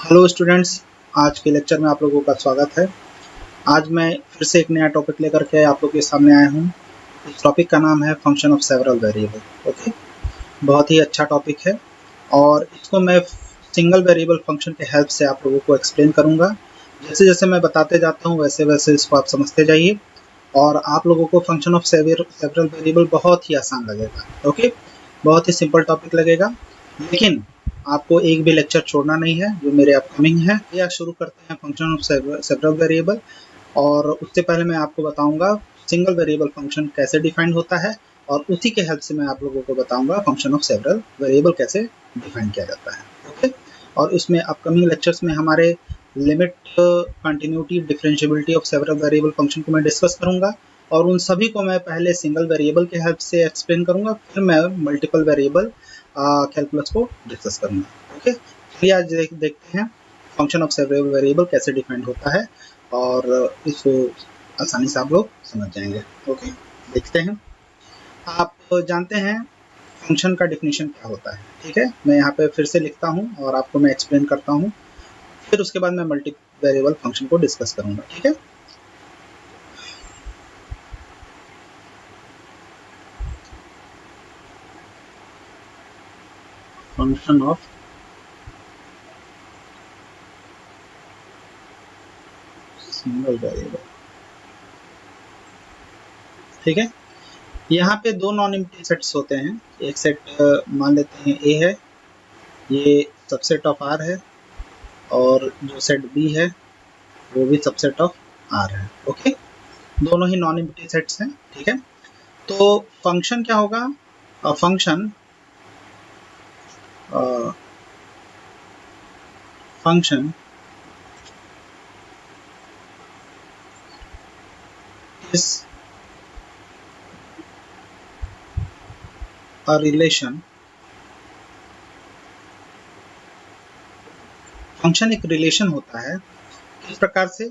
Hello students, आज के lecture में आप लोगों का स्वागत है। आज मैं फिर से एक नया टॉपिक लेकर के आप लोगों के सामने आया हूँ। इस टॉपिक का नाम है function of several variable. Okay, बहुत ही अच्छा टॉपिक है और इसको मैं सिंगल वेरिएबल फंक्शन के हेल्प से आप लोगों को एक्सप्लेन करूँगा। जैसे जैसे मैं बताते जाता हूँ वैसे वैसे इसको आप समझते जाइए और आप लोगों को फंक्शन ऑफ सेवरल वेरिएबल बहुत ही आसान लगेगा। ओके, बहुत ही सिंपल टॉपिक लगेगा, लेकिन आपको एक भी लेक्चर छोड़ना नहीं है जो मेरे अपकमिंग है। या शुरू करते हैं फंक्शन ऑफ सेवरल वेरिएबल। और उससे पहले मैं आपको बताऊंगा सिंगल वेरिएबल फंक्शन कैसे डिफाइन होता है और उसी के हेल्प से मैं आप लोगों को बताऊंगा फंक्शन ऑफ सेवरल वेरिएबल कैसे डिफाइन किया जाता है। ओके, और इसमें अपकमिंग लेक्चर्स में हमारे limit, continuity, differentiability of several variable function को मैं डिस्कस करूंगा और उन सभी को मैं पहले सिंगल वेरिएबल के हेल्प से एक्सप्लेन करूंगा, फिर मैं मल्टीपल वेरिएबल कैलकुलस को डिस्कस करूंगा। ओके, चलिए आज देखते हैं फंक्शन ऑफ सेवरल वेरिएबल कैसे डिफाइंड होता है और इसको आसानी से आप लोग समझ जाएंगे। ओके, देखते हैं। आप जानते हैं फंक्शन का डिफिनीशन क्या होता है, ठीक है। मैं यहाँ पे फिर से लिखता हूँ और आपको मैं एक्सप्लेन करता हूँ, फिर उसके बाद मैं मल्टी वेरिएबल फंक्शन को डिस्कस करूंगा, ठीक है। फंक्शन ऑफ सिंगल वेरिएबल, ठीक है। यहाँ पे दो नॉन एम्प्टी सेट्स होते हैं। एक सेट मान लेते हैं ए है, ये सबसेट ऑफ आर है, और जो सेट बी है वो भी सबसेट ऑफ आर है। ओके, दोनों ही नॉन एम्प्टी सेट्स हैं, ठीक है। तो फंक्शन क्या होगा? Function function is a relation, function एक रिलेशन होता है किस प्रकार से?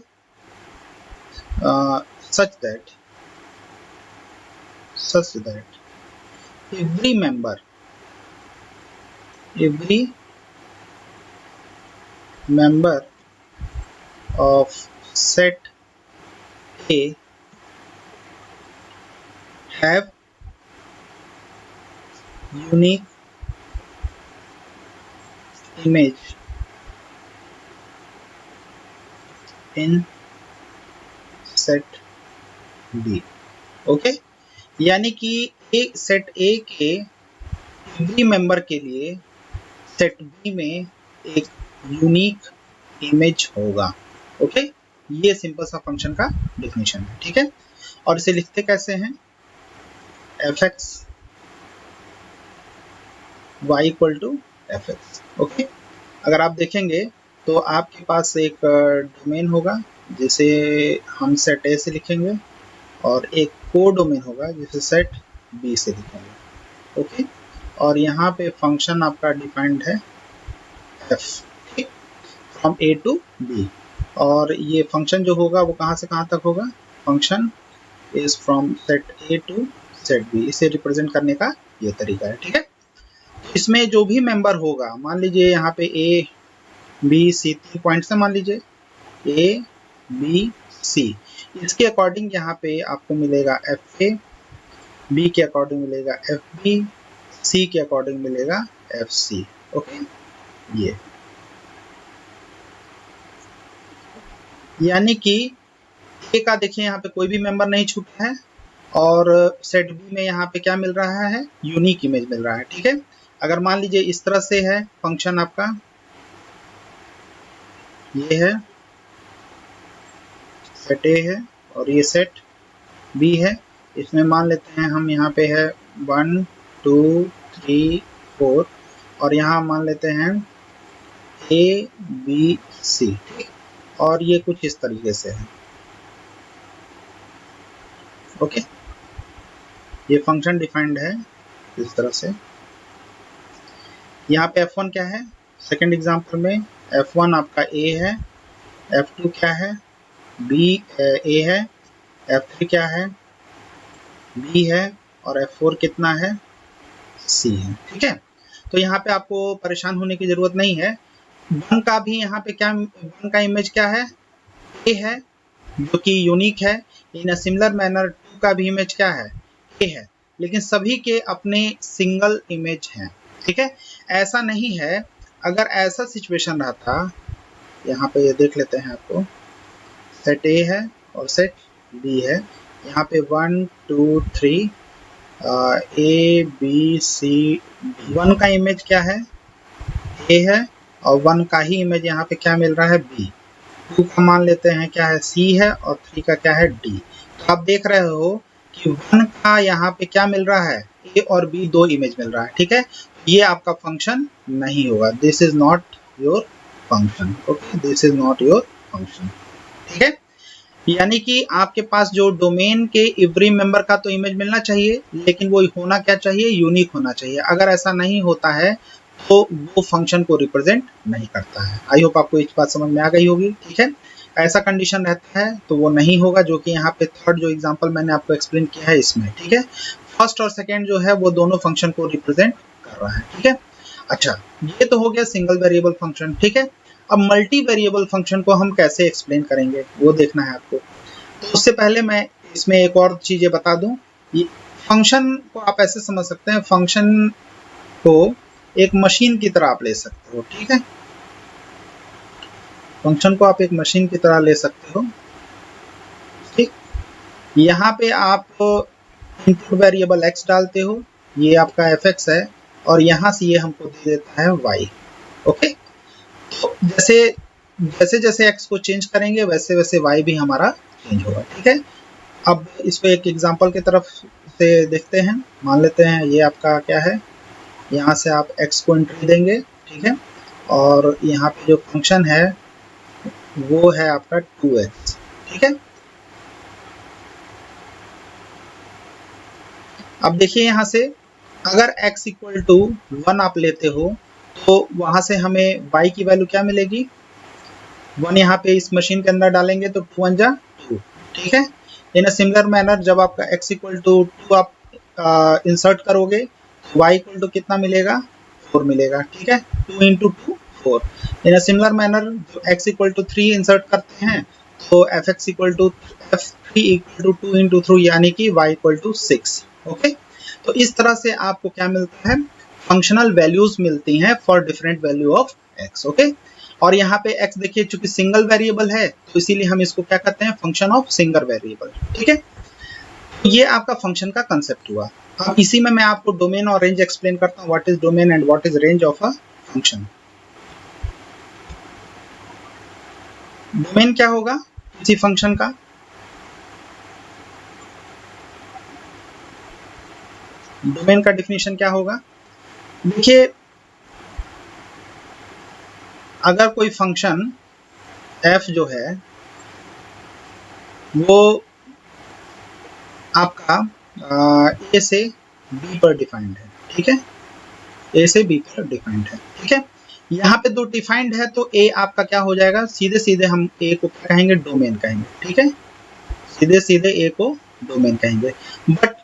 Such that every member of set A have unique image in set B। Okay, यानी कि एक सेट A के एवरी मेंबर के लिए सेट B में एक यूनिक इमेज होगा। ओके, ये सिंपल सा फंक्शन का डेफिनेशन है, ठीक है। और इसे लिखते कैसे हैं? fx y equal to fx। Okay, अगर आप देखेंगे तो आपके पास एक डोमेन होगा जिसे हम सेट A से लिखेंगे और एक को डोमेन होगा जिसे सेट B से लिखेंगे। ओके, और यहाँ पे फंक्शन आपका डिफाइंड है f, ठीक, फ्रॉम A टू B। और ये फंक्शन जो होगा वो कहाँ से कहाँ तक होगा? Function is from set A to set B। इसे रिप्रेजेंट करने का ये तरीका है, ठीक है। इसमें जो भी मेंबर होगा, मान लीजिए यहाँ पे A B C 3 पॉइंट्स है, मान लीजिए A B C, इसके अकॉर्डिंग यहाँ पे आपको मिलेगा FA, B के अकॉर्डिंग मिलेगा FB, C के अकॉर्डिंग मिलेगा FC। ओके, ये यानी कि ए का देखिए यहाँ पे कोई भी मेंबर नहीं छूटा है और सेट बी में यहाँ पे क्या मिल रहा है? यूनिक इमेज मिल रहा है, ठीक है। अगर मान लीजिए इस तरह से है फंक्शन आपका, ये है सेट ए है और ये सेट बी है। इसमें मान लेते हैं हम यहाँ पे है 1 2 3 4 और यहाँ मान लेते हैं A B C, ठीक, और ये कुछ इस तरीके से है। ओके, ये फंक्शन डिफाइंड है इस तरह से। यहाँ पे F1 क्या है? सेकंड एग्जांपल में F1 आपका A है, F2 क्या है? B A है, F3 क्या है? B है, और F4 कितना है? C है, ठीक है। तो यहाँ पे आपको परेशान होने की जरूरत नहीं है। वन का भी यहाँ पे क्या, वन का इमेज क्या है, ए है, जो कि यूनिक है। इन अ सिमिलर मैनर टू का भी इमेज क्या है, ए है, लेकिन सभी के अपने सिंगल इमेज हैं। ठीक है, ऐसा नहीं है। अगर ऐसा सिचुएशन रहता, यहाँ पे ये देख लेते हैं आपको, सेट ए है और सेट बी है, यहाँ पे 1 2 3 A B C D. One का इमेज क्या है, ए है, और वन का ही इमेज यहाँ पे क्या मिल रहा है, बी। टू का मान लेते हैं क्या है, सी है, और थ्री का क्या है, डी। तो आप देख रहे हो कि वन का यहाँ पे क्या मिल रहा है, ए और बी दो इमेज मिल रहा है। ठीक है, ये आपका फंक्शन नहीं होगा, this is not your function. Okay, this is not your function. ठीक है, यानी कि आपके पास जो डोमेन के एवरी मेंबर का तो इमेज मिलना चाहिए, लेकिन वो होना क्या चाहिए, यूनिक होना चाहिए। अगर ऐसा नहीं होता है तो वो फंक्शन को रिप्रेजेंट नहीं करता है। आई होप आपको इस बात समझ में आ गई होगी। ठीक है, ऐसा कंडीशन रहता है तो वो नहीं होगा, जो कि यहाँ पे थर्ड जो एग्जांपल मैंने आपको एक्सप्लेन किया है इसमें। ठीक है, फर्स्ट और सेकेंड जो है वो दोनों फंक्शन को रिप्रेजेंट कर रहा है। ठीक है, अच्छा, ये तो हो गया सिंगल वेरिएबल फंक्शन। ठीक है, अब मल्टी वेरिएबल फंक्शन को हम कैसे एक्सप्लेन करेंगे वो देखना है आपको। तो उससे पहले मैं इसमें एक और चीजें बता दूं। फंक्शन को आप ऐसे समझ सकते हैं, फंक्शन को एक मशीन की तरह आप ले सकते हो। ठीक है, फंक्शन को आप एक मशीन की तरह ले सकते हो। ठीक, यहाँ पे आप इनपुट वेरिएबल x डालते हो, ये आपका fx है, और यहाँ से ये हमको दे देता है y। ओके, तो जैसे जैसे x को चेंज करेंगे वैसे वैसे y भी हमारा चेंज होगा। ठीक है, अब इसको एक एग्जांपल की तरफ से देखते हैं। मान लेते हैं ये आपका क्या है, यहाँ से आप x को एंट्री देंगे। ठीक है, और यहाँ पे जो फंक्शन है वो है आपका 2x। ठीक है, अब देखिए यहाँ से अगर x इक्वल टू 1 आप लेते हो तो वहां से हमें y की वैल्यू क्या मिलेगी, 1 यहाँ पे इस मशीन के अंदर डालेंगे तो 2 1 जा 2। ठीक है, इन अ सिमिलर मैनर जब आपका x इक्वल टू 2 आप इंसर्ट करोगे, y इक्वल टू कितना मिलेगा, 4 मिलेगा। ठीक है, 2 into 2 4। In a similar manner जब x इक्वल टू 3 इंसर्ट करते हैं तो fx equal to f3 equal to 2 into 3 यानी कि y इक्वल टू 6। ओके, तो इस तरह से आपको क्या मिलता है, फंक्शनल वैल्यूज मिलती हैं for different value of x। Okay, और यहाँ पे x देखिए चूंकि सिंगल वेरिएबल है तो इसीलिए हम इसको क्या कहते हैं, फंक्शन ऑफ सिंगल वेरिएबल। ठीक है, तो ये आपका फंक्शन का कंसेप्ट हुआ। अब इसी में मैं आपको डोमेन और रेंज एक्सप्लेन करता हूँ, what is domain and what is range of a function. Domain क्या होगा किसी फंक्शन का, डोमेन का डिफिनेशन क्या होगा, देखिए अगर कोई फंक्शन f जो है वो आपका a से b पर डिफाइंड है। ठीक है, a से b पर डिफाइंड है। ठीक है, यहाँ पे दो डिफाइंड है तो a आपका क्या हो जाएगा, सीधे सीधे हम a को क्या कहेंगे, डोमेन कहेंगे। ठीक है, सीधे सीधे a को डोमेन कहेंगे। But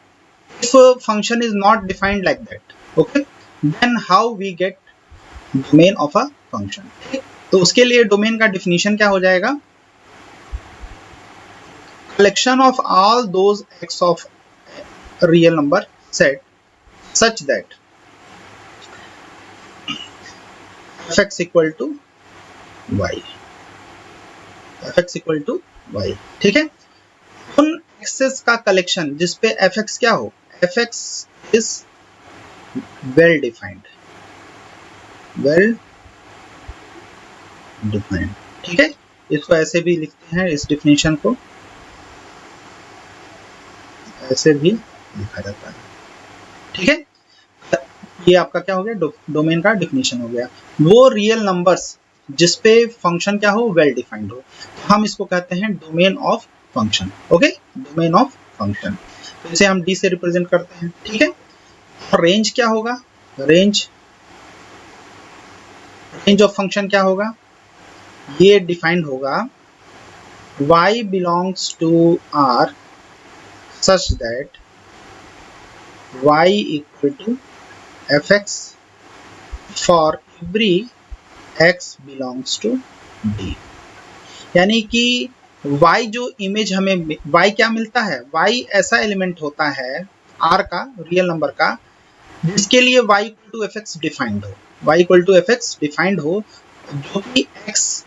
if a function is not defined like that, okay, then how we get domain of a function। तो उसके लिए डोमेन का डिफिनीशन क्या हो जाएगा, collection of all those x of real number set such that fx equal to y, fx equal to y। ठीक है, उन एक्सेस का कलेक्शन जिसपे fx क्या हो, fx is well defined, well defined। ठीक है, इसको ऐसे भी लिखते हैं, इस डिफिनेशन को ऐसे भी लिखा जाता है। ठीक है, ये आपका क्या हो गया, डोमेन का डिफिनेशन हो गया। वो रियल नंबर्स जिसपे फंक्शन क्या हो, वेल डिफाइंड हो, तो हम इसको कहते हैं domain of function. Okay, domain of function, तो इसे हम डी से रिप्रेजेंट करते हैं। ठीक है, और रेंज क्या होगा, रेंज ऑफ फंक्शन क्या होगा, ये डिफाइंड होगा y belongs to R such that y equal to fx for every x belongs to D। यानी कि y जो इमेज हमें y क्या मिलता है, y ऐसा एलिमेंट होता है r का, रियल नंबर का, जिसके लिए y equal to fx defined हो, y equal to fx defined हो, जो कि x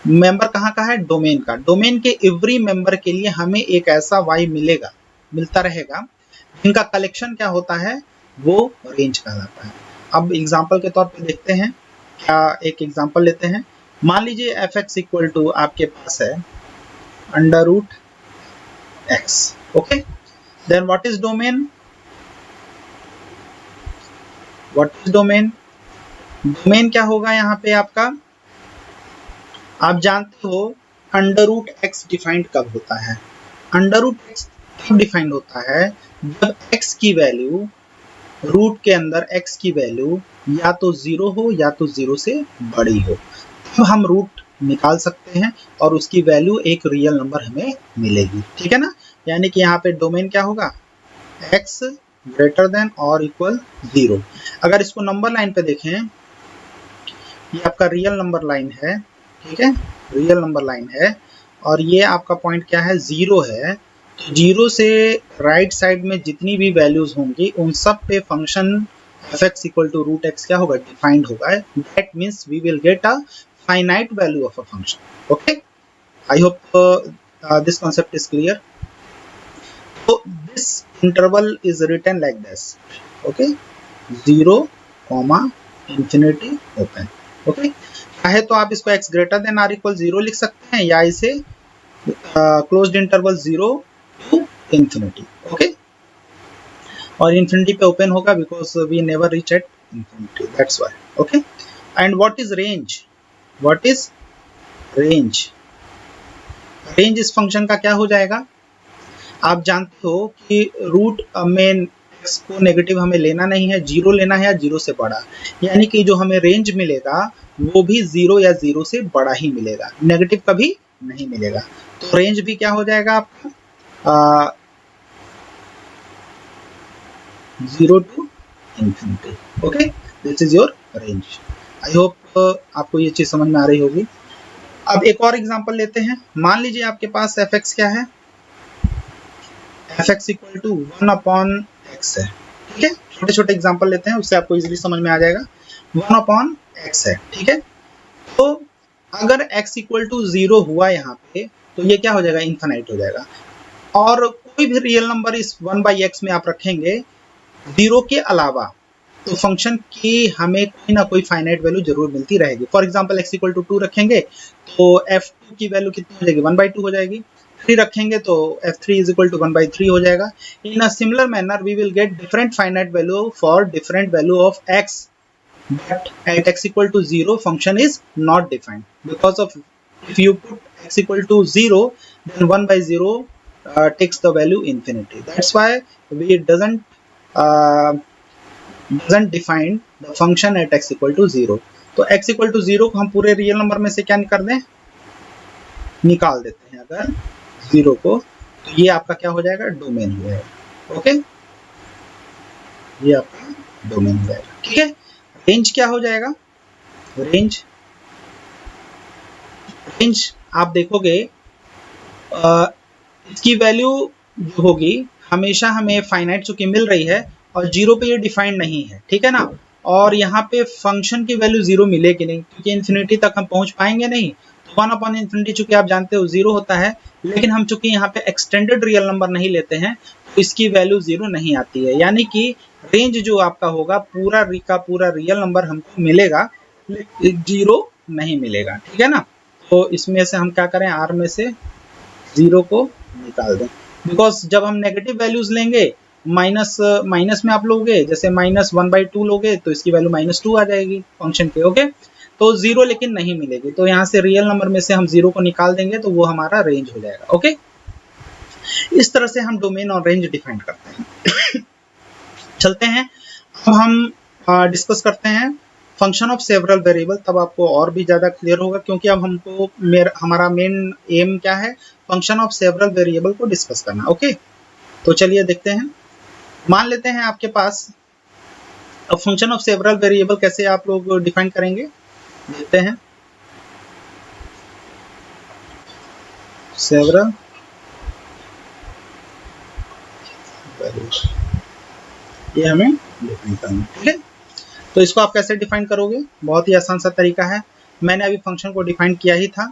मेंबर कहाँ का है, डोमेन का। डोमेन के एवरी मेंबर के लिए हमें एक ऐसा y मिलेगा, मिलता रहेगा, जिनका कलेक्शन क्या होता है, वो रेंज कहलाता है। अब एग्जांपल के तौर पे देखते हैं, क्या एक एग्जांपल लेते हैं। मान लीजिए fx इक्वल टू आपके पास है under root x, okay. Then what is domain, domain क्या होगा यहाँ पे आपका, आप जानते हो अंडर रूट एक्स डिफाइंड कब होता है, अंडर रूट एक्स तब डिफाइंड होता है जब x की वैल्यू, रूट के अंदर x की वैल्यू या तो 0 हो या तो 0 से बड़ी हो, तब हम रूट निकाल सकते हैं और उसकी वैल्यू एक रियल नंबर हमें मिलेगी, ठीक है ना। यानी कि यहाँ पे डोमेन क्या होगा, x ग्रेटर देन और इक्वल 0। अगर इसको नंबर लाइन पे देखें, ये आपका रियल नंबर लाइन है, ठीक है, रियल नंबर लाइन है, और ये आपका पॉइंट क्या है, 0 है। तो 0 से राइट साइड में जितनी भी वैल्यूज होंगी उन सब पे function fx equal to root x क्या होगा, डिफाइंड होगा। That means we will get a finite value of a function, okay. I hope this concept is clear. तो this interval is written like this, okay, 0, infinity, open, okay. चाहे तो आप इसको x greater than or equal 0 लिख सकते हैं, या इसे closed interval 0 to infinity, okay. और इंफिनिटी पे ओपन होगा because we never reach at infinity, that's why, okay. And what is range, what is range, range इस फंक्शन का क्या हो जाएगा, आप जानते हो कि रूट में x को नेगेटिव हमें लेना नहीं है, 0 लेना है या 0 से बड़ा, यानी कि जो हमें रेंज मिलेगा वो भी 0 या 0 से बड़ा ही मिलेगा, नेगेटिव कभी नहीं मिलेगा। तो रेंज भी क्या हो जाएगा आपका, 0 to infinity, okay. This is your range. I hope आपको ये चीज समझ में आ रही होगी। अब एक और एग्जांपल लेते हैं। मान लीजिए आपके पास fx क्या है, fx equal to 1 upon x है, ठीक है। छोटे छोटे एग्जांपल लेते हैं, उससे आपको इजीली समझ में आ जाएगा। 1 अपॉन x है, ठीक है। तो अगर x इक्वल टू 0 हुआ यहाँ पे, तो ये क्या हो जाएगा, इनफाइनाइट हो जाएगा। और कोई भी रियल नंबर इस 1/x में आप रखेंगे 0 के अलावा, तो फंक्शन की हमें कोई ना कोई फाइनाइट वैल्यू जरूर मिलती रहेगी। For example x equal to 2 रखेंगे तो f2 की वैल्यू कितनी हो जाएगी, 1/2 हो जाएगी। 3 रखेंगे तो f3 इज इक्वल टू 1/3 हो जाएगा। In a similar manner we will get different finite value for different value of x, but at x equal to 0 function is not defined because of, if you put x equal to 0 then 1/0 takes the value infinity. That's why we doesn't define the function at x equal to 0. तो x equal to 0 को हम पूरे real number में से क्या कर दें, निकाल देते हैं अगर 0 को, तो ये आपका क्या हो जाएगा, डोमेन हो जाएगा, ओके। ये आपका डोमेन हो जाएगा, ठीक है। रेंज क्या हो जाएगा, रेंज आप देखोगे इसकी वैल्यू जो होगी हमेशा हमें फाइनाइट चूंकि मिल रही है और 0 पे ये डिफाइंड नहीं है, ठीक है ना। और यहाँ पे फंक्शन की वैल्यू 0 मिलेगी नहीं, क्योंकि इन्फिनिटी तक हम पहुंच पाएंगे नहीं। तो 1 अपॉन इन्फिनिटी चूंकि आप जानते हो 0 होता है, लेकिन हम चूंकि यहाँ पे एक्सटेंडेड रियल नंबर नहीं लेते हैं तो इसकी वैल्यू 0 नहीं आती है। यानी कि रेंज जो आपका होगा पूरा रियल नंबर हमको मिलेगा, 0 नहीं मिलेगा, ठीक है ना। तो इसमें से हम क्या करें, r में से 0 को निकाल दें, बिकॉज जब हम नेगेटिव वैल्यूज लेंगे, माइनस में आप लोगे, जैसे -1/2 लोगे तो इसकी वैल्यू -2 आ जाएगी फंक्शन के, ओके। तो 0 लेकिन नहीं मिलेगी, तो यहाँ से रियल नंबर में से हम 0 को निकाल देंगे तो वो हमारा रेंज हो जाएगा, ओके। इस तरह से हम डोमेन और रेंज डिफाइन करते हैं। चलते हैं अब हम डिस्कस करते हैं फंक्शन ऑफ सेवरल वेरिएबल, तब आपको और भी ज्यादा क्लियर होगा, क्योंकि अब हमको हमारा मेन एम क्या है, फंक्शन ऑफ सेवरल वेरिएबल को डिस्कस करना, ओके। तो चलिए देखते हैं। मान लेते हैं आपके पास अब फंक्शन ऑफ सेवरल वेरिएबल कैसे आप लोग डिफाइन करेंगे। देखते हैं सेवरल ये हमें डिफाइन करना है, ठीक है। तो इसको आप कैसे डिफाइन करोगे? बहुत ही आसान सा तरीका है, मैंने अभी फंक्शन को डिफाइन किया ही था।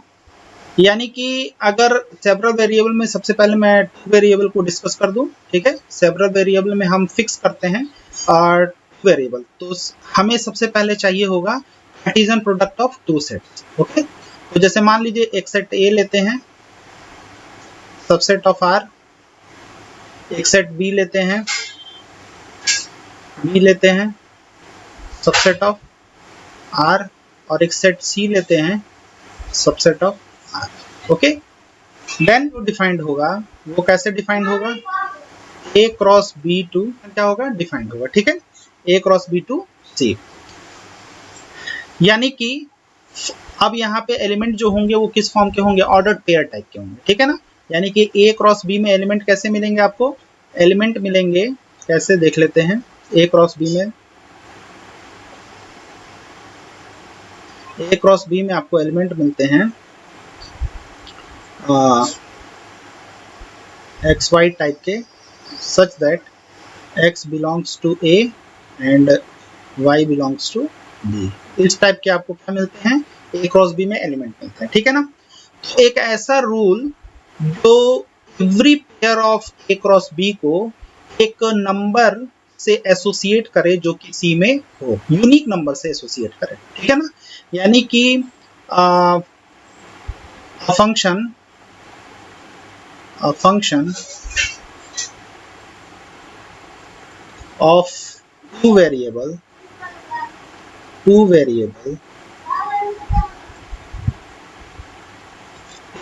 यानी कि अगर सेवरल वेरिएबल में सबसे पहले मैं टू वेरिएबल को डिस्कस कर दूं, ठीक है। सेवरल वेरिएबल में हम फिक्स करते हैं और टू वेरिएबल, तो हमें सबसे पहले चाहिए होगा Cartesian product of two sets, okay. तो जैसे मान लीजिए एक सेट ए लेते हैं, सबसेट ऑफ आर, एक सेट बी लेते हैं, बी लेते हैं सबसेट ऑफ आर, और एक सेट सी लेते हैं subset of R, okay. Then जो डिफाइंड होगा वो कैसे डिफाइंड होगा? ए क्रॉस बी टू क्या होगा? डिफाइंड होगा, ठीक है। ए क्रॉस बी टू सी, यानी कि अब यहाँ पे एलिमेंट जो होंगे वो किस फॉर्म के होंगे? ऑर्डर्ड पेयर टाइप के होंगे, ठीक है ना। यानी कि ए क्रॉस बी में एलिमेंट कैसे मिलेंगे आपको? एलिमेंट मिलेंगे कैसे देख लेते हैं। ए क्रॉस बी में, ए क्रॉस बी में आपको एलिमेंट मिलते हैं एक्स वाई टाइप के, such that x belongs to a and y belongs to b। इस टाइप के आपको क्या मिलते हैं? a क्रॉस b में एलिमेंट मिलते हैं, ठीक है ना। तो एक ऐसा रूल जो every pair of a cross b को एक नंबर से एसोसिएट करे जो कि C में हो, यूनिक नंबर से एसोसिएट करे, ठीक है ना। यानी कि function of two variable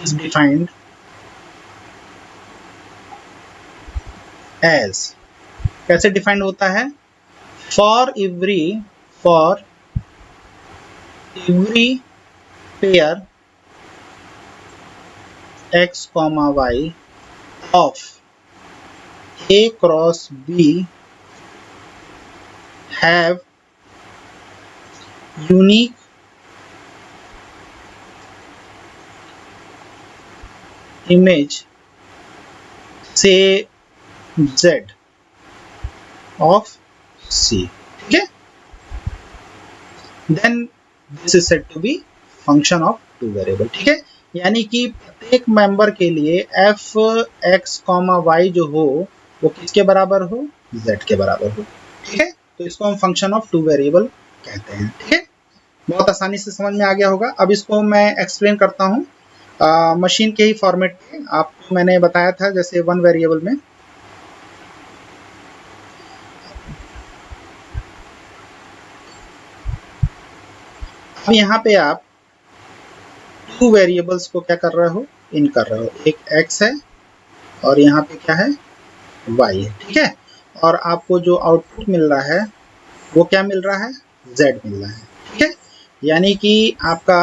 is defined as, कैसे डिफाइंड होता है? for every pair x comma y of a cross b have unique image say z of c, ठीक है। then this is said to be function of two variable, ठीक है। यानी कि प्रत्येक मेंबर के लिए f x कॉमा y जो हो वो किसके बराबर हो? z के बराबर हो, ठीक है। तो इसको हम फंक्शन ऑफ टू वेरिएबल कहते हैं, ठीक है। बहुत आसानी से समझ में आ गया होगा। अब इसको मैं एक्सप्लेन करता हूँ मशीन के ही फॉर्मेट में। आपको मैंने बताया था जैसे वन वेरिएबल में, अब यहाँ पे आप टू वेरिएबल्स को क्या कर रहे हो? इन कर रहे हो। एक x है और यहाँ पे क्या है? y है, ठीक है। और आपको जो आउटपुट मिल रहा है वो क्या मिल रहा है? z मिल रहा है, ठीक है। यानी कि आपका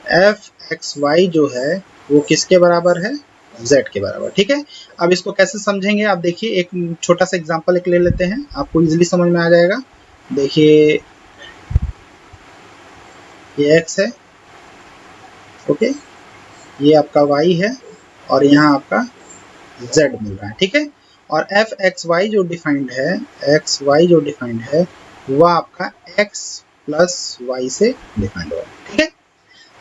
f(x,y) जो है वो किसके बराबर है? z के बराबर, ठीक है। अब इसको कैसे समझेंगे आप देखिए, एक छोटा सा एग्जांपल एक ले लेते हैं, आपको इजीली समझ में आ जाएगा। देखिए ये x है, ओके, ये आपका y है और यहाँ आपका z मिल रहा है, ठीक है। और f(x,y) जो डिफाइंड है, x,y जो डिफाइंड है वह आपका x प्लस y से डिफाइंड होगा, ठीक है।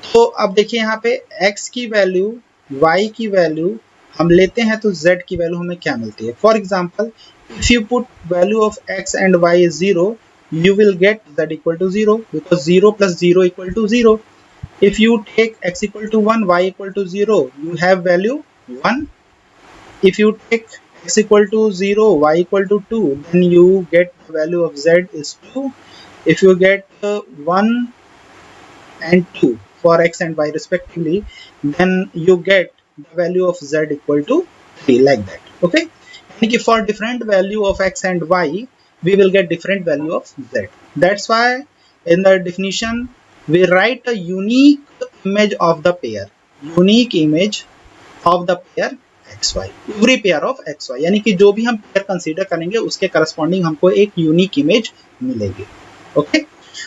तो अब देखिए यहाँ पे x की वैल्यू, y की वैल्यू हम लेते हैं तो z की वैल्यू हमें क्या मिलती है? For example, if you put value of x and y is 0, you will get z equal to 0 because 0 plus 0 equal to 0. If you take x equal to 1, y equal to 0, you have value 1. If you take x equal to 0, y equal to 2, then you get the value of z is 2. If you get 1 and 2 for x and y respectively, then you get the value of z equal to 3, like that, okay. यानी कि for different value of x and y, we will get different value of z. That's why in the definition we write a unique image of the pair, unique image of the pair xy, every pair of xy, यानी कि जो भी हम pair consider करेंगे उसके corresponding हमको एक unique image मिलेगी, ओके।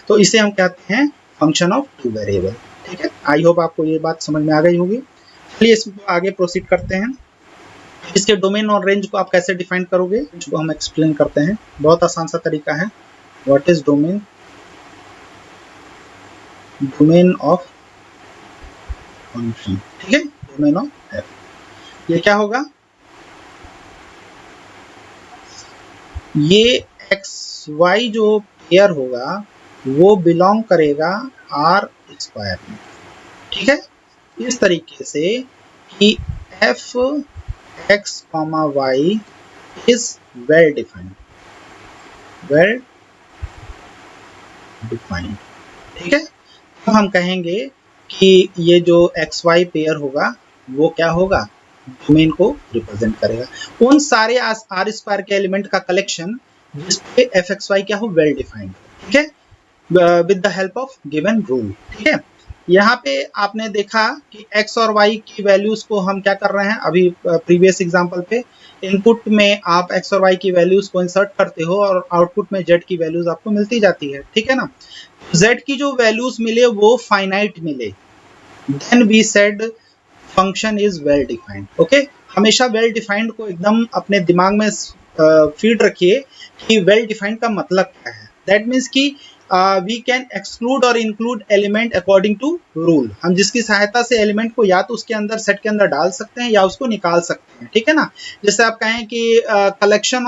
तो इसे हम कहते हैं फंक्शन ऑफ टू वेरिएबल। ठीक है, आई होप आपको ये बात समझ में आ गई होगी। चलिए इसको आगे प्रोसीड करते हैं। इसके डोमेन और रेंज को आप कैसे डिफाइन करोगे इसको हम एक्सप्लेन करते हैं। बहुत आसान सा तरीका है। What is domain? Domain of function. ठीक है, डोमेन ऑफ एफ। ये क्या होगा? ये एक्स वाई जो पेयर होगा वो बिलोंग करेगा आर स्क्वायर में। ठीक है, इस तरीके से कि F X comma Y is well defined, well defined. ठीक है, तो हम कहेंगे कि ये जो एक्स वाई पेयर होगा वो क्या होगा? डोमेन को रिप्रेजेंट करेगा। उन सारे आर स्क्वायर के एलिमेंट का कलेक्शन जिसपे एफ एक्स वाई क्या हो? Well defined. ठीक है, with the help of given rule. ठीक है, यहाँ पे आपने देखा कि x और y की वैल्यूज को हम क्या कर रहे हैं अभी प्रीवियस एग्जांपल पे, इनपुट में आप x और y की वैल्यूज को इंसर्ट करते हो और आउटपुट में z की वैल्यूज आपको मिलती जाती है। ठीक है ना, z की जो वैल्यूज मिले वो फाइनाइट मिले, then we said function is well defined. Okay, हमेशा वेल डिफाइंड को एकदम अपने दिमाग में फीड रखिए कि वेल डिफाइंड का मतलब क्या है। दैट मीन्स कि वी कैन एक्सक्लूड और include element according to rule. हम जिसकी सहायता से एलिमेंट को या तो उसके अंदर सेट के अंदर डाल सकते हैं या उसको निकाल सकते हैं। ठीक है ना, जैसे आप कहें कि कलेक्शन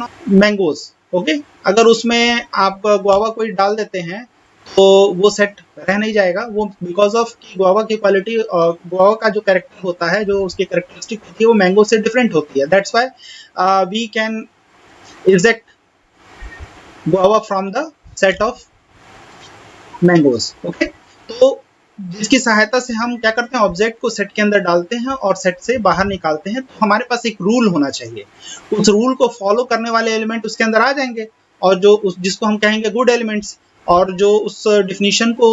ऑफ मैंगोज। ओके, अगर उसमें आप गुआवा कोई डाल देते हैं तो वो सेट रह नहीं जाएगा, वो बिकॉज ऑफ कि गुआवा की क्वालिटी और गुआवा का जो कैरेक्टर होता है, जो उसकी कैरेक्टरिस्टिक होती है वो मैंगो से डिफरेंट होती है। That's why we can eject guava from the set of mangoes. Okay, तो जिसकी सहायता से हम क्या करते हैं, ऑब्जेक्ट को सेट के अंदर डालते हैं और सेट से बाहर निकालते हैं। तो हमारे पास एक रूल होना चाहिए, उस रूल को फॉलो करने वाले एलिमेंट उसके अंदर आ जाएंगे और जो जिसको हम कहेंगे गुड एलिमेंट्स, और जो उस डिफिनीशन को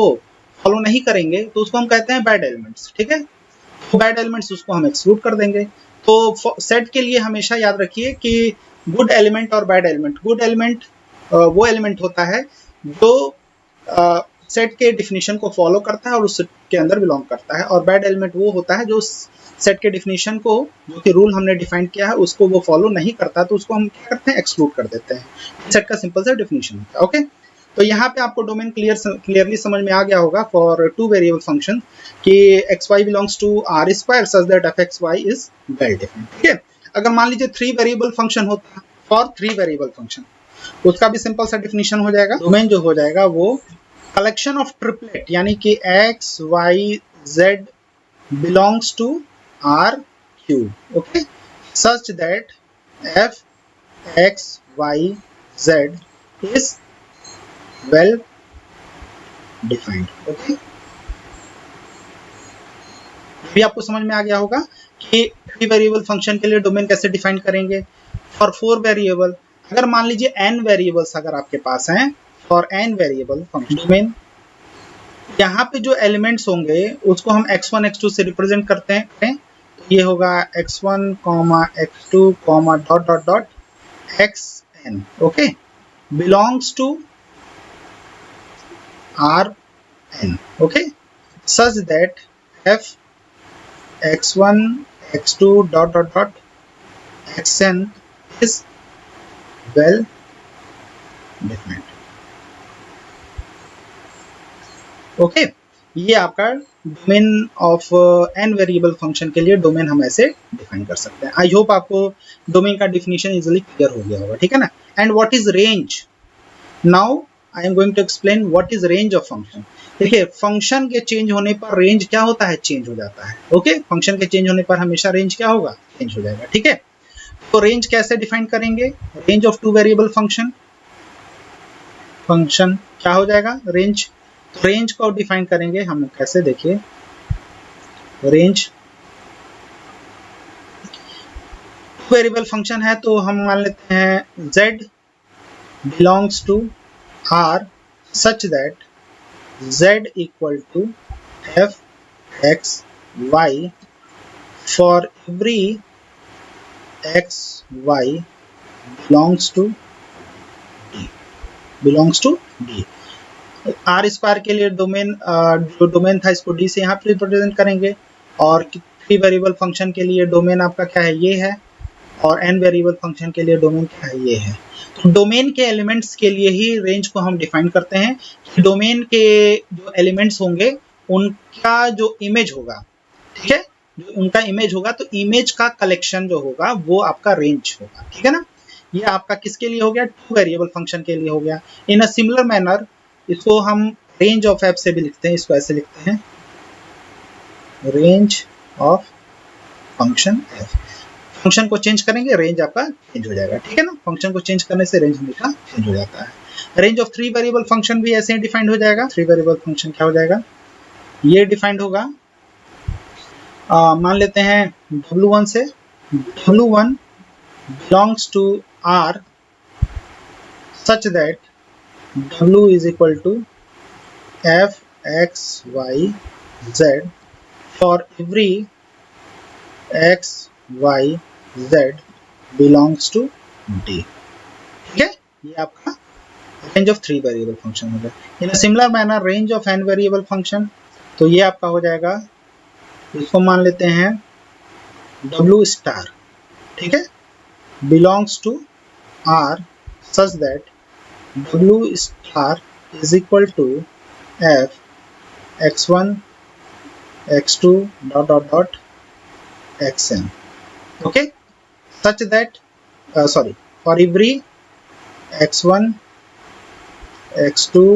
फॉलो नहीं करेंगे तो उसको हम कहते हैं बैड एलिमेंट्स। ठीक है, तो बैड एलिमेंट्स उसको हम एक्सक्लूड कर देंगे। तो सेट के लिए हमेशा याद रखिए कि गुड एलिमेंट और बैड एलिमेंट, गुड एलिमेंट वो एलिमेंट होता है जो सेट के डिफिनीशन को फॉलो करता है और उस सेट के अंदर बिलोंग करता है, और बैड एलिमेंट वो होता है जो सेट के डिफिनीशन को, जो कि रूल हमने डिफाइन किया है, उसको वो फॉलो नहीं करता, तो उसको हम क्या करते हैं, एक्सक्लूड कर देते हैं। सेट का सिंपल सा डिफिनीशन होता है। ओके, तो यहाँ पे आपको डोमेन क्लियरली समझ में आ गया होगा फॉर टू वेरिएबल फंक्शन कि X Y belongs to R square such that F X Y is well defined. ठीक है, अगर मान लीजिए थ्री वेरिएबल फंक्शन होता है, फॉर थ्री वेरिएबल फंक्शन, उसका भी सिंपल सा डिफिनीशन हो जाएगा। डोमेन जो हो जाएगा वो कलेक्शन ऑफ ट्रिपलेट, यानी कि X Y Z belongs to R cube. Okay, such that F X Y Z is well defined. Okay, भी आपको समझ में आ गया होगा कि थ्री वेरिएबल फंक्शन के लिए डोमेन कैसे डिफाइन करेंगे। फॉर फोर वेरिएबल, अगर मान लीजिए n वेरिएबल्स अगर आपके पास हैं, for n variable function domain, यहाँ पे जो एलिमेंट्स होंगे उसको हम x1 x2 से रिप्रेजेंट करते हैं। तो ये होगा x1 x2 dot dot dot xn। Okay, belongs to Rn। Okay, such that f x1 x2 dot dot dot xn is well defined. Okay, ये आपका domain of n variable function के लिए डोमेन हम ऐसे डिफाइन कर सकते हैं। I hope आपको डोमेन का डिफिनीशन इजीली क्लियर हो गया होगा। ठीक है ना, and what is range? Now I am going to explain what is range of function. देखिए, फंक्शन के चेंज होने पर रेंज क्या होता है, चेंज हो जाता है। ओके, फंक्शन के चेंज होने पर हमेशा रेंज क्या होगा, चेंज हो जाएगा। ठीक है, तो रेंज कैसे डिफाइन करेंगे? Range of to variable function, function क्या हो जाएगा, रेंज। तो रेंज को डिफाइन करेंगे हम कैसे, देखिए रेंज टू वेरिएबल फंक्शन है तो हम मान लेते हैं z belongs to r such that z equal to f x y for every x y belongs to d। R square के लिए डोमेन जो डोमेन था इसको डी से यहाँ पे रिप्रेजेंट करेंगे, और 3 वेरिएबल फंक्शन के लिए डोमेन आपका क्या है, ये है, और n वेरिएबल फंक्शन के लिए डोमेन क्या है, ये है। तो डोमेन के एलिमेंट्स के लिए ही रेंज को हम डिफाइन करते हैं कि डोमेन के जो एलिमेंट्स होंगे उनका जो इमेज होगा, ठीक है, जो उनका इमेज होगा, तो इमेज का कलेक्शन जो होगा वो आपका रेंज होगा, ठीक है ना। ये आपका किसके लिए हो गया, 2 वेरिएबल फंक्शन के लिए हो गया। इन अ सिमिलर मैनर इसको हम रेंज ऑफ एफ से भी लिखते हैं, इसको ऐसे लिखते हैं, range of function F. Function को चेंज करेंगे, रेंज आपका चेंज हो जाएगा, ठीक है ना। फंक्शन को चेंज करने से रेंज हमेशा चेंज हो जाता है। रेंज ऑफ 3 वेरिएबल फंक्शन भी ऐसे ही डिफाइंड हो जाएगा। 3 वेरिएबल फंक्शन क्या हो जाएगा, ये डिफाइंड होगा, मान लेते हैं W1 से, W1 belongs to R such that W is equal to f x y z for every x y z belongs to D, ठीक है। ये आपका रेंज ऑफ 3 वेरिएबल फंक्शन हो गया। In a similar manner range of n variable function, तो ये आपका हो जाएगा, इसको मान लेते हैं W स्टार, ठीक है, belongs to R such that W star is equal to f x1 x2 dot dot dot xn, okay, such that for every x1 x2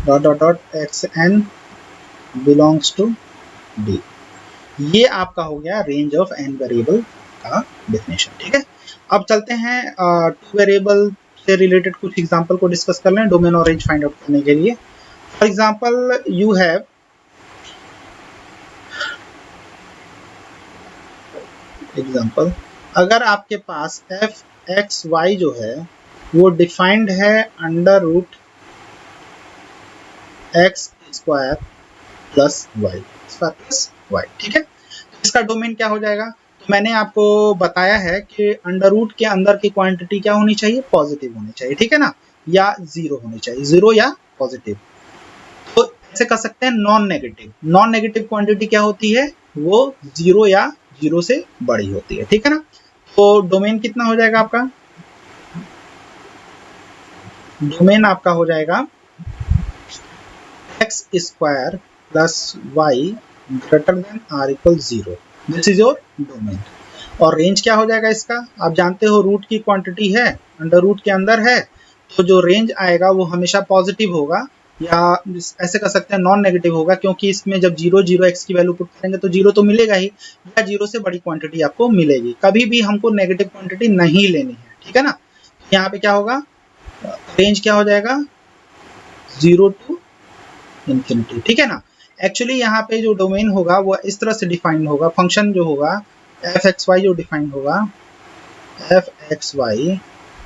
dot dot dot xn belongs to D। ये आपका हो गया range of n variable का definition, ठीक है। अब चलते हैं 2 वेरिएबल से रिलेटेड कुछ एग्जांपल को डिस्कस कर लें डोमेन और रेंज फाइंड आउट करने के लिए। For example you have example, अगर आपके पास एफ एक्स वाई जो है वो डिफाइंड है under root X square plus Y, ठीक है। इसका डोमेन क्या हो जाएगा, तो मैंने आपको बताया है कि अंडर रूट के अंदर की क्वांटिटी क्या होनी चाहिए, पॉजिटिव होनी चाहिए, ठीक है ना, या जीरो होनी चाहिए, जीरो या पॉजिटिव। तो ऐसे कर सकते हैं non negative. Non negative quantity क्या होती है, वो जीरो या जीरो से बड़ी होती है, ठीक है ना। तो डोमेन कितना हो जाएगा आपका, डोमेन आपका हो जाएगा x square plus y greater than or equal 0, this is your domain. और रेंज क्या हो जाएगा इसका, आप जानते हो रूट की क्वांटिटी है, अंडर रूट के अंदर है, तो जो रेंज आएगा वो हमेशा पॉजिटिव होगा, या ऐसे कर सकते हैं नॉन नेगेटिव होगा, क्योंकि इसमें जब 0 0 x की वैल्यू पुट करेंगे तो 0 तो मिलेगा ही, या 0 से बड़ी क्वांटिटी आपको मिलेगी। कभी भी हमको नेगेटिव क्वांटिटी नहीं लेनी है, ठीक है ना। यहाँ पे क्या होगा, रेंज क्या हो जाएगा, 0 टू इंफिनिटी, ठीक है ना। एक्चुअली यहाँ पे जो डोमेन होगा वो इस तरह से डिफाइन होगा, फंक्शन जो होगा एफ एक्स वाई जो डिफाइन होगा, एफ एक्स वाई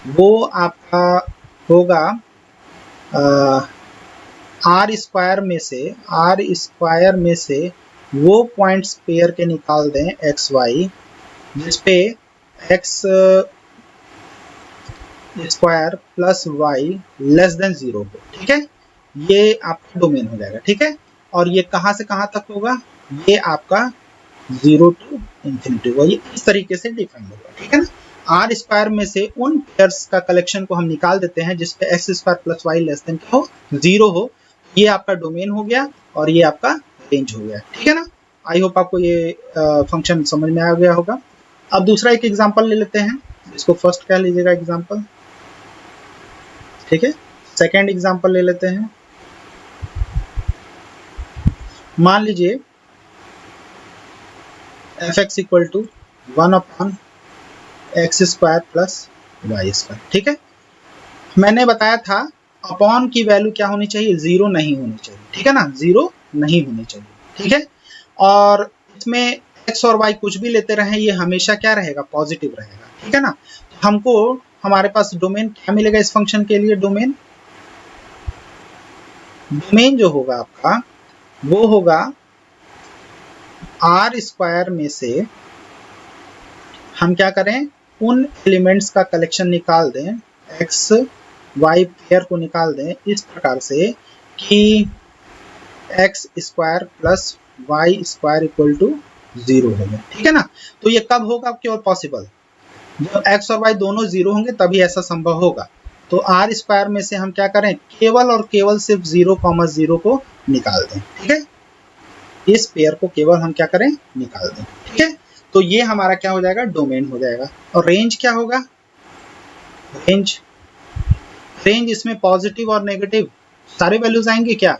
वो आपका होगा आर स्क्वायर में से वो पॉइंट्स पेयर के निकाल दें एक्स वाई जिसपे x square plus y less than 0 हो, ठीक है। ये आपका डोमेन हो जाएगा, ठीक है। और ये कहां से कहां तक होगा, ये आपका 0 टू इंफिनिटी होगा, ये इस तरीके से डिफाइन होगा, ठीक है ना। आर स्क्वायर में से उन पेयर्स का कलेक्शन को हम निकाल देते हैं जिसपे x square plus y less than क्या हो, 0 हो। ये आपका डोमेन हो गया और ये आपका रेंज हो गया, ठीक है ना। आई होप आपको ये फंक्शन समझ में आ गया होगा। अब दूसरा एक एग्जांपल ले लेते हैं, इसको फर्स्ट कह लीजिएगा एग्जांपल, ठीक है। सेकेंड एग्जांपल ले लेते हैं, मान लीजिए f x equal to 1 upon x square plus y square, ठीक है। मैंने बताया था अपॉन की वैल्यू क्या होनी चाहिए, 0 नहीं होनी चाहिए, ठीक है ना, 0 नहीं होनी चाहिए, ठीक है। और इसमें x और y कुछ भी लेते रहे ये हमेशा क्या रहेगा, पॉजिटिव रहेगा, ठीक है ना। हमको हमारे पास डोमेन क्या मिलेगा इस फंक्शन के लिए, डोमेन जो होगा आपका वो होगा आर स्क्वायर में से हम क्या करें, उन एलिमेंट्स का कलेक्शन निकाल दें x y पेयर को निकाल दें इस प्रकार से कि x square plus y square equal to 0 हो जाए, ठीक है ना। तो ये कब होगा केवल पॉसिबल, जब एक्स और वाई दोनों 0 होंगे तभी ऐसा संभव होगा। तो आर स्क्वायर में से हम क्या करें, केवल और केवल सिर्फ 0,0 को निकाल दें, ठीक है। इस पेयर को केवल हम क्या करें, निकाल दें, ठीक है। तो ये हमारा क्या हो जाएगा, डोमेन हो जाएगा। और रेंज क्या होगा, रेंज इसमें पॉजिटिव और नेगेटिव सारे वैल्यूज आएंगे क्या।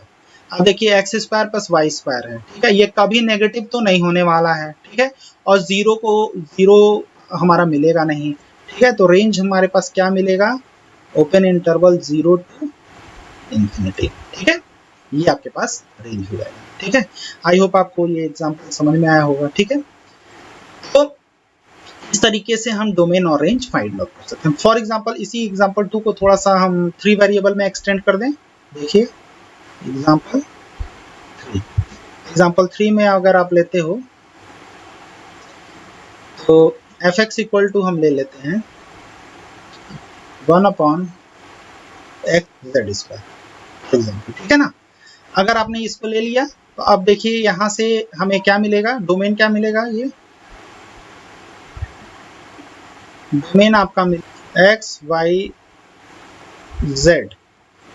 अब देखिए x square plus y square है, ठीक है, ये कभी नेगेटिव तो नहीं होने वाला है, ठीक है। और जीरो हमारा मिलेगा नहीं, ठीक है। तो रेंज हमारे पास क्या मिलेगा, ओपन इंटरवल 0 to इंफिनिटी, ठीक है। ये आपके पास रेंज हो जाएगा, ठीक है। आई होप आपको ये एग्जांपल समझ में आया होगा, ठीक है। तो इस तरीके से हम डोमेन और रेंज फाइंड आउट कर सकते हैं। फॉर एग्जांपल इसी एग्जांपल 2 को थोड़ा सा हम 3 वेरिएबल में एक्सटेंड कर दें। देखिए एग्जांपल 3 में अगर आप लेते हो तो एफ एक्स इक्वल टू हम ले लेते हैं 1/x(z²), एग्जाम्पल, ठीक है ना। अगर आपने इसको ले लिया तो अब देखिए यहां से हमें क्या मिलेगा, डोमेन क्या मिलेगा, ये डोमेन आपका एक्स वाई जेड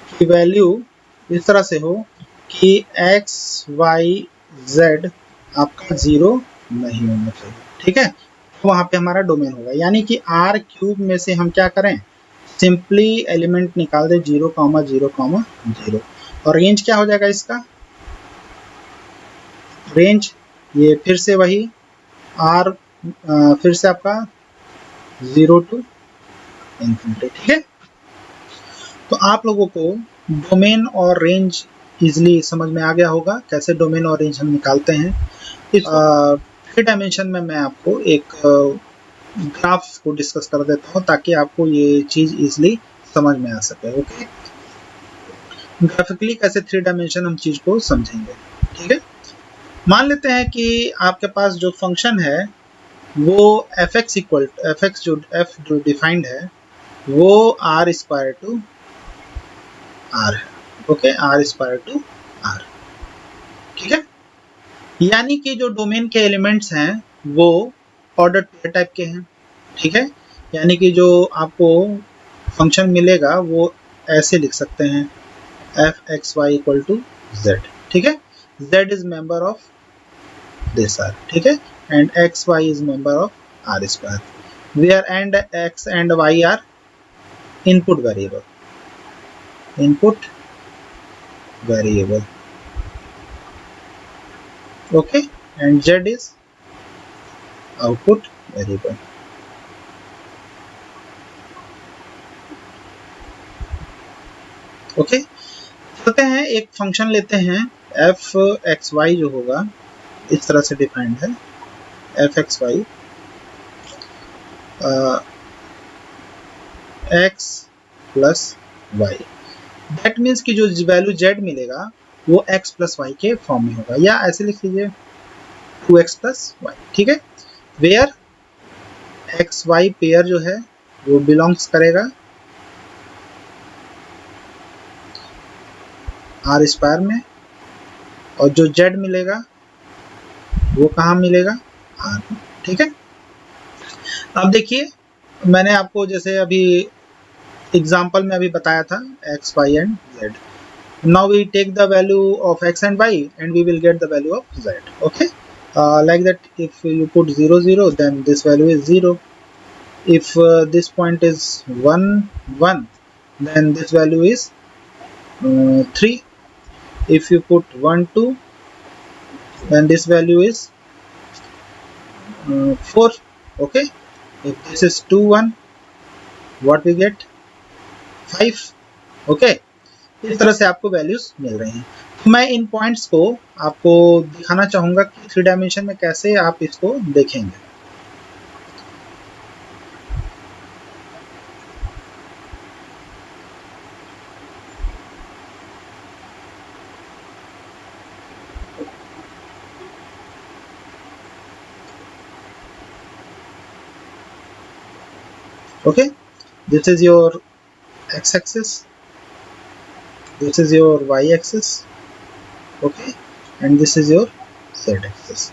की वैल्यू इस तरह से हो कि एक्स वाई जेड आपका 0 नहीं होना चाहिए, ठीक है। तो वहां पे हमारा डोमेन होगा, यानी कि R³ में से हम क्या करें, सिंपली एलिमेंट निकाल दे 0,0,0। और रेंज क्या हो जाएगा इसका, रेंज ये फिर से वही R फिर से आपका 0 to इंफिनिटी, ठीक है। तो आप लोगों को डोमेन और रेंज इजिली समझ में आ गया होगा, कैसे डोमेन और रेंज हम निकालते हैं। इस 3 डायमेंशन में मैं आपको एक ग्राफ को डिस्कस कर देता हूँ ताकि आपको ये चीज इजिली समझ में आ सके, ओके। ग्राफिकली कैसे 3 डायमेंशन हम चीज को समझेंगे, ठीक है। मान लेते हैं कि आपके पास जो फंक्शन है वो f(x) जो डिफाइंड है वो r² to r है, ओके, r² to r, ठीक है। यानी कि जो डोमेन के एलिमेंट्स हैं वो ऑर्डर पेयर टाइप के हैं, ठीक है। यानी कि जो आपको फंक्शन मिलेगा वो ऐसे लिख सकते हैं f(x, y) = z, ठीक है। z is member of this r, ठीक है, and x, y is member of r², where and x and y are input variable, okay, and z is output variable, okay. चलते हैं एक function लेते हैं f(x, y) जो होगा इस तरह से डिफाइंड है f(x, y) x plus y, that means कि जो वैल्यू z मिलेगा वो x प्लस y के फॉर्म में होगा, या ऐसे लिख लीजिए 2x प्लस y, ठीक है। वेयर एक्स वाई पेयर जो है वो बिलोंग्स करेगा r² में, और जो z मिलेगा वो कहाँ मिलेगा, r में, ठीक है। अब देखिए मैंने आपको जैसे अभी एग्जाम्पल में अभी बताया था x, y and z. Now we take the value of x and y and we will get the value of z, okay. Like that, if you put 0 0 then this value is 0. If this point is 1 1 then this value is 3. If you put 1 2 then this value is 4, okay. If this is 2 1 what we get 5, okay. इस तरह से आपको values मिल रही हैं। तो मैं इन points को आपको दिखाना चाहूंगा कि 3 डायमेंशन में कैसे आप इसको देखेंगे, okay. This is your x axis, this is your y axis, okay, and this is your z axis,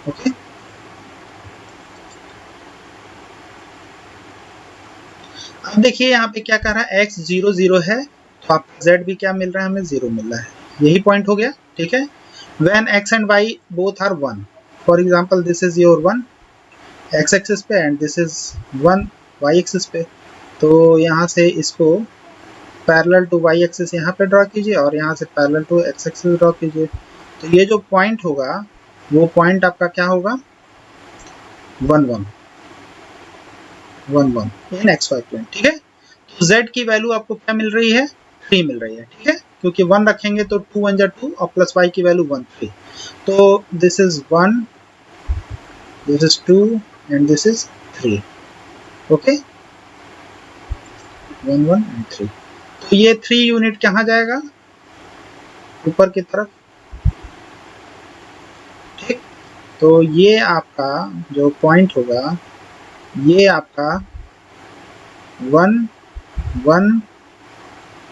okay. अब देखिए यहाँ पे क्या कर रहा है, x 0 0 है तो आपका z भी क्या मिल रहा है, हमें 0 मिल रहा है, यही पॉइंट हो गया, ठीक है। when x and y both are 1, for example this is your 1 x axis पे and this is 1 y axis पे, तो यहाँ से इसको पैरेलल टू y एक्सिस यहाँ पे ड्रॉ कीजिए और यहाँ से parallel to x axis draw कीजिए, तो ये जो पॉइंट होगा वो पॉइंट आपका क्या होगा, 1 1 1 1 इन xy प्लेन, ठीक है। तो z की वैल्यू आपको क्या मिल रही है, 3 मिल रही है, ठीक है, क्योंकि 1 रखेंगे तो 2 1 जा 2 और प्लस y की वैल्यू 1 3, तो this is 1, this is 2 and this is 3, okay, 1 1 and 3, तो ये 3 यूनिट कहाँ जाएगा, ऊपर की तरफ, ठीक। तो ये आपका जो पॉइंट होगा ये आपका 1 1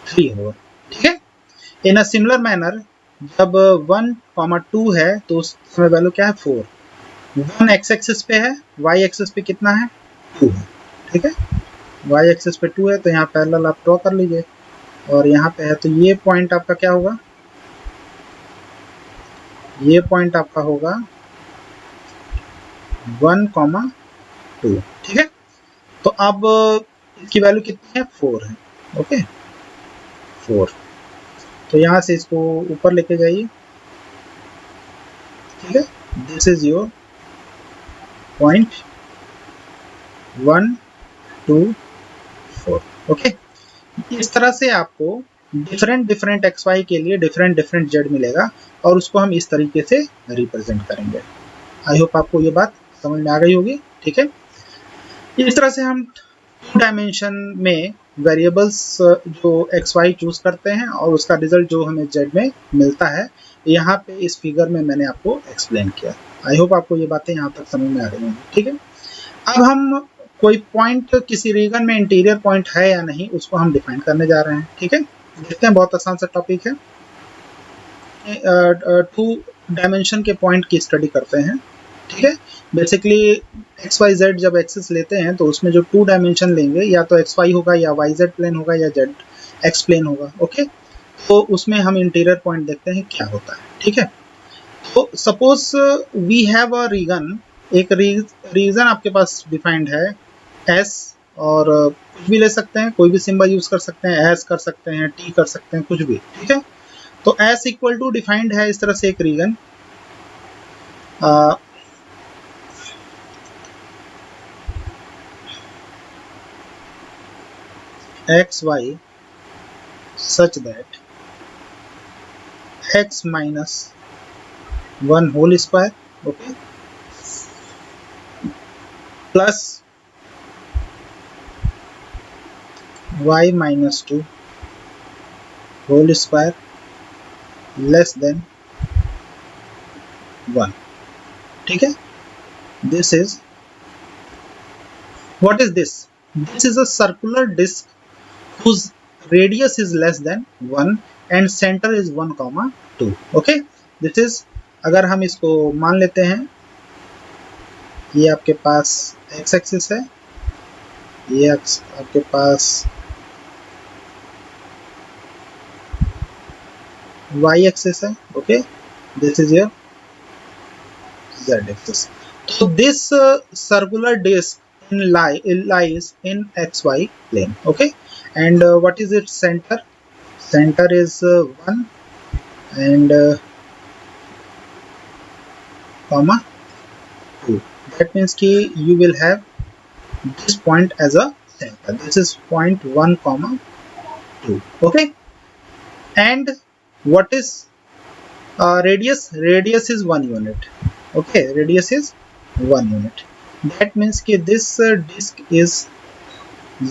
3 होगा, ठीक है। इन अ सिमिलर मैनर जब 1 2 है तो उस समय वैल्यू क्या है, 4, 1 एक्स एक्सिस पे है, y एक्सिस पे कितना है, 2 है, ठीक है, y एक्सिस पे 2 है, तो यहाँ पैरेलल आप ड्रॉ कर लीजिए और यहाँ पे है, तो ये पॉइंट आपका क्या होगा, ये पॉइंट आपका होगा 1 2, ठीक है। तो अब इसकी वैल्यू कितनी है, 4 है, ओके 4, तो यहाँ से इसको ऊपर लेके जाइए, ठीक है, this is your point 1 2 4, okay. इस तरह से आपको डिफरेंट एक्स वाई के लिए डिफरेंट जेड मिलेगा और उसको हम इस तरीके से रिप्रेजेंट करेंगे। आई होप आपको ये बात समझ में आ गई होगी, ठीक है। इस तरह से हम 2 डायमेंशन में वेरिएबल्स जो एक्स वाई चूज करते हैं और उसका रिजल्ट जो हमें जेड में मिलता है, यहाँ पे इस फिगर में मैंने आपको एक्सप्लेन किया। आई होप आपको ये बातें यहाँ तक समझ में आ रही होंगी, ठीक है। अब हम कोई पॉइंट किसी रीजन में इंटीरियर पॉइंट है या नहीं उसको हम डिफाइन करने जा रहे हैं, ठीक है। देखते हैं, बहुत आसान सा टॉपिक है। 2 डायमेंशन के पॉइंट की स्टडी करते हैं, ठीक है। बेसिकली एक्स वाई जेड जब एक्सिस लेते हैं तो उसमें जो 2 डायमेंशन लेंगे, या तो एक्स वाई होगा या वाई जेड प्लेन होगा या जेड एक्स प्लेन होगा, ओके। तो उसमें हम इंटीरियर पॉइंट देखते हैं क्या होता है, ठीक है। तो suppose we have a region, एक रीजन आपके पास डिफाइंड है एस, और कुछ भी ले सकते हैं, कोई भी सिंबल यूज कर सकते हैं, एस कर सकते हैं, टी कर सकते हैं, कुछ भी, ठीक है। तो एस इक्वल टू डिफाइंड है इस तरह से एक region, x y such that x minus 1 whole square, okay, plus y minus 2 whole square less than 1, ठीक है। This is, what is this? This is a circular disc whose radius is less than 1 and center is 1, 2, okay. This is, अगर हम इसको मान लेते हैं, ये आपके पास x एक्सिस है, ये आपके पास y एक्सिस है, okay, this is your z axis. तो this circular disc lies in xy plane, okay, and what is its center? Center is 1 and comma 2. That means ki you will have this point as a center. This is point 1, 2, okay. And what is radius? Radius is 1 unit, okay, radius is 1 unit. That means ki this disk is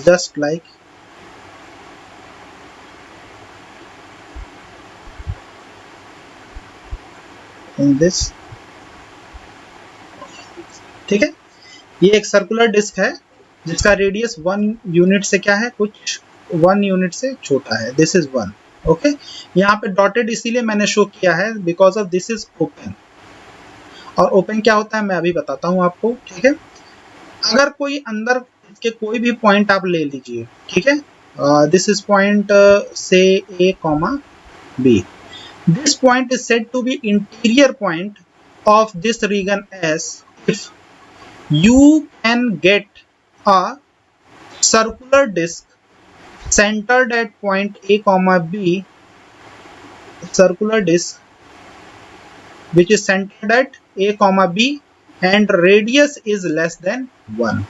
just like in this, ठीक है। ये एक circular disc है जिसका radius 1 unit से क्या है, कुछ 1 यूनिट से छोटा है, दिस इज 1। ओके, यहाँ पे डॉटेड इसीलिए मैंने शो किया है because of this is open. और ओपन क्या होता है मैं अभी बताता हूँ आपको, ठीक है। अगर कोई अंदर इसके कोई भी पॉइंट आप ले लीजिए, ठीक है, this is point say a comma b, this point is said to be interior point of this region S if you can get a circular disc centered at point A comma B, circular disc which is centered at A comma B and radius is less than 1।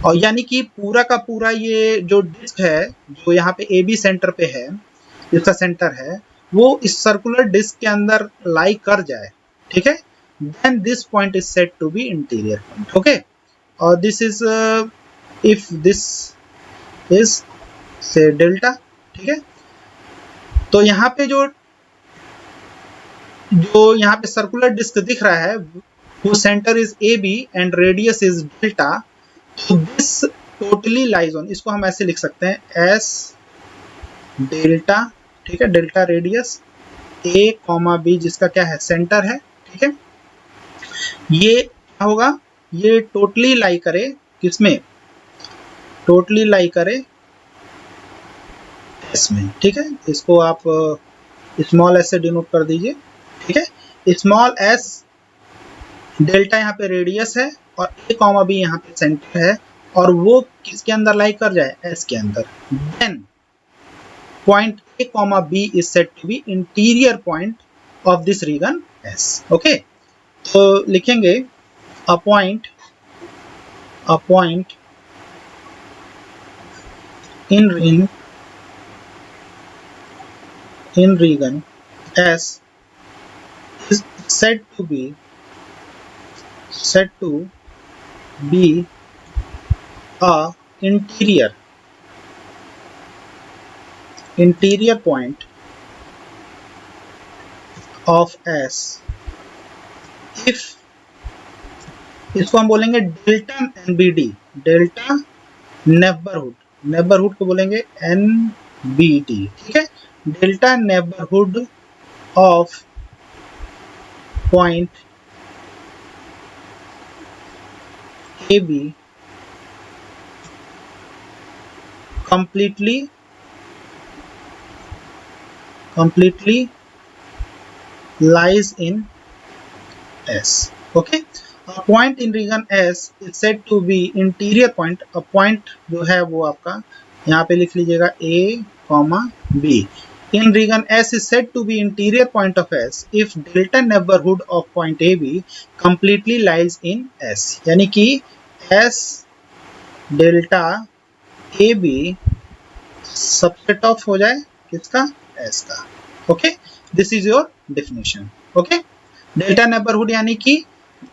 और यानी कि पूरा का पूरा ये जो disc है जो यहाँ पे ए बी सेंटर पे है, जिसका सेंटर है वो इस सर्कुलर डिस्क के अंदर लाई कर जाए, ठीक है, then this point is said to be interior point. Okay, और this is if this is say delta, ठीक है। तो यहाँ पे जो यहाँ पे सर्कुलर डिस्क दिख रहा है वो centre is a b and radius is delta, तो दिस टोटली लाइज ऑन, इसको हम ऐसे लिख सकते हैं एस डेल्टा, ठीक है, डेल्टा रेडियस ए कॉमा बी जिसका क्या है सेंटर है, ठीक है। ये क्या होगा, ये टोटली लाई करे किसमें, टोटली लाई करे एस में, ठीक है। इसको आप स्मॉल एस से डिनोट कर दीजिए, ठीक है। स्मॉल एस डेल्टा यहाँ पे रेडियस है और ए कॉमा बी यहाँ पे सेंटर है और वो किसके अंदर लाई कर जाए, एस के अंदर, then point A comma B is said to be interior point of this region S। okay, तो लिखेंगे a point in region S is said to be a interior point of S if, इसको हम बोलेंगे delta NBD, delta neighbourhood को बोलेंगे NBD, ठीक है। Delta neighbourhood of point AB completely lies in S। okay, a point in region S is said to be interior point। a point जो है वो आपका यहाँ पे लिख लीजिएगा A comma B। in region S is said to be interior point of S if delta neighborhood of point AB completely lies in S। यानी कि S delta AB subset of हो जाए किसका, S का। Okay, this is your definition. Okay, delta neighbourhood यानी कि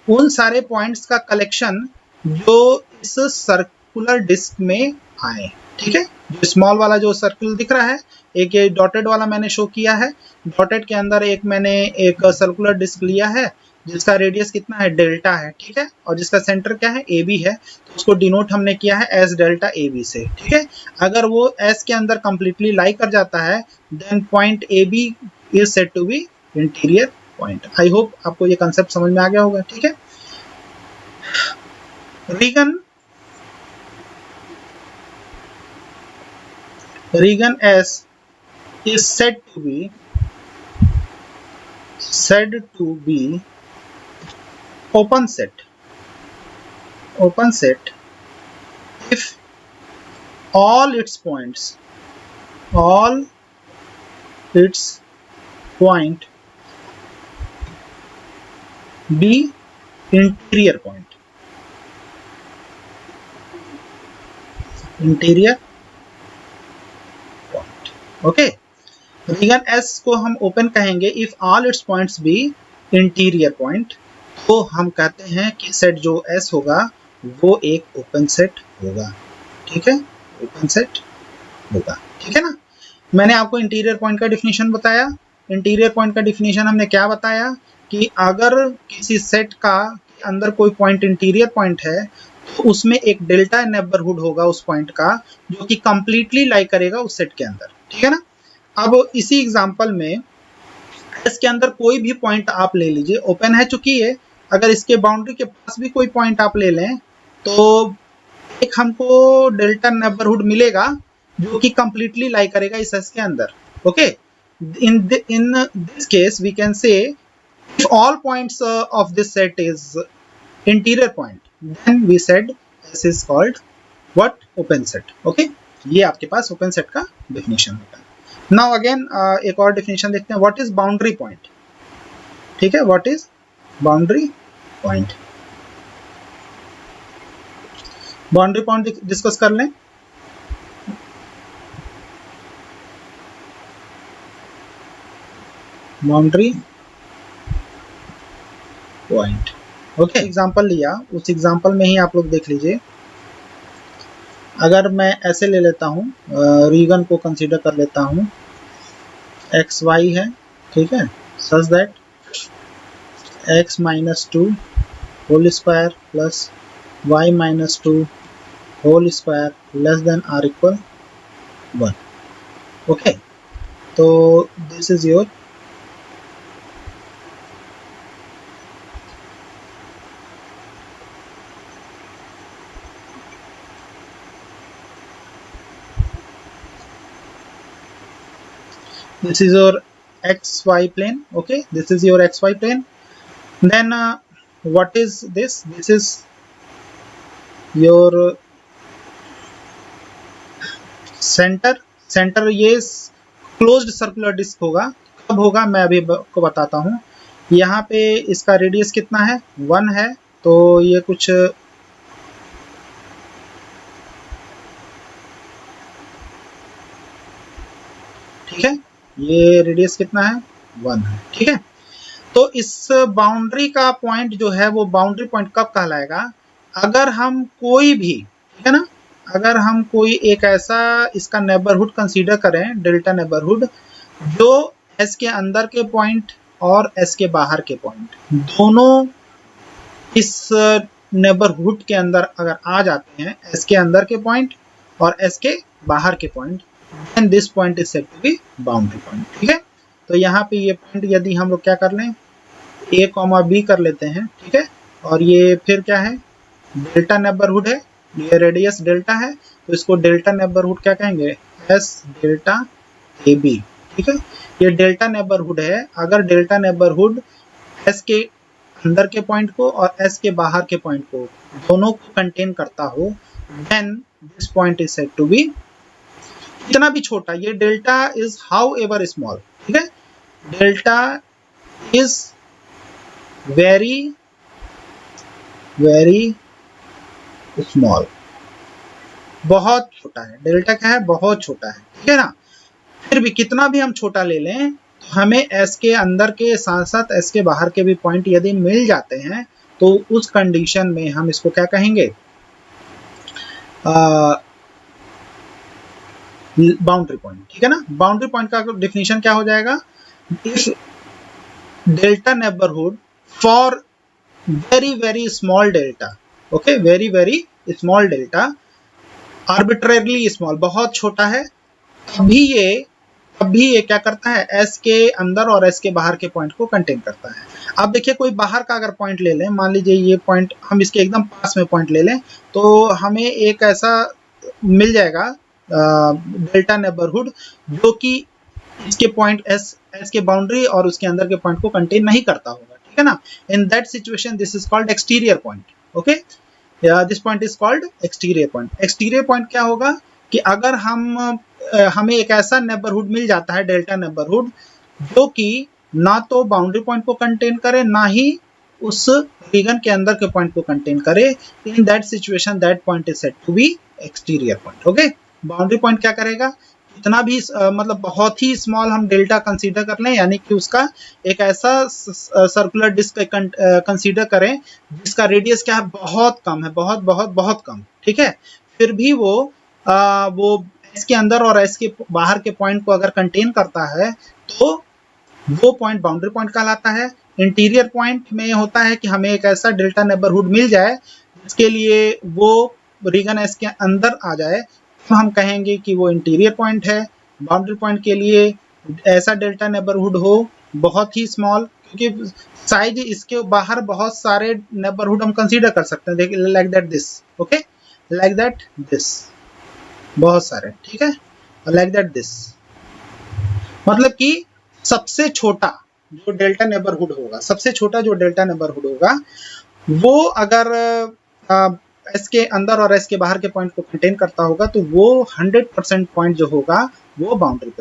उन सारे पॉइंट्स का कलेक्शन जो इस सर्कुलर डिस्क में आए, ठीक है। जो स्मॉल वाला जो सर्कल दिख रहा है, एक ये डॉटेड वाला मैंने शो किया है, डॉटेड के अंदर मैंने एक सर्कुलर डिस्क लिया है जिसका रेडियस कितना है, डेल्टा है, ठीक है, और जिसका सेंटर क्या है, ए बी है, तो उसको डिनोट हमने किया है एस डेल्टा ए बी से, ठीक है। अगर वो एस के अंदर कंप्लीटली लाई कर जाता है then point a b is said to be interior point. I hope आपको ये कंसेप्ट समझ में आ गया होगा, ठीक है। Region s is said to be open set if all its point be interior point। Okay, region s को हम ओपन कहेंगे if all its points be interior point. तो हम कहते हैं कि सेट जो एस होगा वो एक ओपन सेट होगा, ठीक है, ओपन सेट होगा, ठीक है ना। मैंने आपको इंटीरियर पॉइंट का डिफिनीशन बताया। इंटीरियर पॉइंट का डिफिनीशन हमने क्या बताया कि अगर किसी सेट का अंदर कोई पॉइंट इंटीरियर पॉइंट है तो उसमें एक डेल्टा नेबरहुड होगा उस पॉइंट का जो कि कंप्लीटली लाई करेगा उस सेट के अंदर, ठीक है ना। अब इसी एग्जांपल में एस के अंदर कोई भी पॉइंट आप ले लीजिए, ओपन है चूंकि ये, अगर इसके बाउंड्री के पास भी कोई पॉइंट आप ले लें तो एक हमको डेल्टा नेबरहुड मिलेगा जो कि कंप्लीटली लाई करेगा इस एस के अंदर। Okay, in this case we can say if all points of this set is interior point, then we said this is called what? Open set. Okay, ये आपके पास ओपन सेट का डेफिनेशन होता है। Now again एक और definition देखते हैं, what is boundary point. ठीक है, what is boundary point. Boundary point discuss कर लें। बाउंड्री पॉइंट, ओके, एग्जांपल लिया, उस एग्जांपल में ही आप लोग देख लीजिए। अगर मैं ऐसे ले लेता हूँ, रीजन को कंसीडर कर लेता हूँ, एक्स वाई है, ठीक है, such that x minus 2 whole square plus y minus 2 whole square less than or equal 1। Okay, तो this is your this is your xy plane. Okay, this is your xy plane. Then what is this? This is your center ये closed circular disc होगा। कब होगा मैं अभी आपको बताता हूँ। यहाँ पे इसका रेडियस कितना है? 1 है, तो ये कुछ ठीक है, ये रेडियस कितना है? 1 है, ठीक है। तो इस बाउंड्री का पॉइंट जो है वो बाउंड्री पॉइंट कब कहलाएगा? अगर हम कोई भी, ठीक है ना, अगर हम कोई एक ऐसा इसका नेबरहुड कंसीडर करें, डेल्टा नेबरहुड, जो एस के अंदर के पॉइंट और एस के बाहर के पॉइंट दोनों इस नेबरहुड के अंदर अगर आ जाते हैं, एस के अंदर के पॉइंट और एस के बाहर के point, and this point is said to be boundary point। ठीक है, तो यहाँ पे ये पॉइंट यदि हम लोग क्या कर लें, a, b कर लेते हैं, ठीक है, और ये फिर क्या है? डेल्टा नेबरहुड है, ये रेडियस डेल्टा है, तो इसको डेल्टा नेबरहुड क्या कहेंगे? s delta ab। ठीक है, ये डेल्टा नेबरहुड है। अगर डेल्टा नेबरहुड s के अंदर के पॉइंट को और s के बाहर के पॉइंट को दोनों को कंटेन करता हो, then this point is said to be, इतना भी छोटा, ये delta is how ever small, ठीक है, delta is very very small, बहुत छोटा है। डेल्टा क्या है? बहुत छोटा है, ठीक है ना। फिर भी कितना भी हम छोटा ले लें तो हमें एस के अंदर के साथ साथ एस के बाहर के भी पॉइंट यदि मिल जाते हैं तो उस कंडीशन में हम इसको क्या कहेंगे? बाउंड्री पॉइंट, ठीक है ना। बाउंड्री पॉइंट का डेफिनेशन क्या हो जाएगा? If delta neighbourhood for very very small delta, okay, very very small delta, arbitrarily small, बहुत छोटा है, तभी ये क्या करता है? एस के अंदर और एस के बाहर के पॉइंट को कंटेन करता है। अब देखिए, कोई बाहर का अगर पॉइंट ले लें, मान लीजिए ये पॉइंट, हम इसके एकदम पास में पॉइंट ले लें, तो हमें एक ऐसा मिल जाएगा डेल्टा नेबरहुड जो कि इसके पॉइंट एस के बाउंड्री और उसके अंदर के पॉइंट को कंटेन नहीं करता होगा, ठीक है ना। In that situation this is called exterior point. Okay, this point is called exterior point. Exterior point क्या होगा कि अगर हमें एक ऐसा नेबरहुड मिल जाता है, डेल्टा नेबरहुड, जो कि ना तो बाउंड्री पॉइंट को कंटेन करे ना ही उस रीजन के अंदर के पॉइंट को कंटेन करे, in that situation that point is said to be exterior point. Okay, boundary point क्या करेगा? इतना भी मतलब बहुत ही स्मॉल हम डेल्टा कंसीडर कर लें, यानी कि उसका एक ऐसा सर्कुलर डिस्क कंसीडर करें जिसका रेडियस क्या है? बहुत कम है, बहुत बहुत बहुत कम, ठीक है। फिर भी वो एस के अंदर और एस के बाहर के पॉइंट को अगर कंटेन करता है तो वो पॉइंट बाउंड्री पॉइंट कहलाता है। इंटीरियर पॉइंट में होता है कि हमें एक ऐसा डेल्टा नेबरहुड मिल जाए इसके लिए वो रीजन एस के अंदर आ जाए तो हम कहेंगे कि वो इंटीरियर पॉइंट है। बाउंड्री पॉइंट के लिए ऐसा डेल्टा नेबरहुड हो बहुत ही स्मॉल, क्योंकि साइज इसके बाहर बहुत सारे नेबरहुड हम कंसीडर कर सकते हैं, देखिए like that this, okay, like that this, बहुत सारे, ठीक है, लाइक दैट दिस, मतलब कि सबसे छोटा जो डेल्टा नेबरहुड होगा, सबसे छोटा जो डेल्टा नेबरहुड होगा वो अगर एस के अंदर और एस के बाहर के पॉइंट को कंटेन करता होगा तो वो 100% पॉइंट जो होगा वो बाउंड्री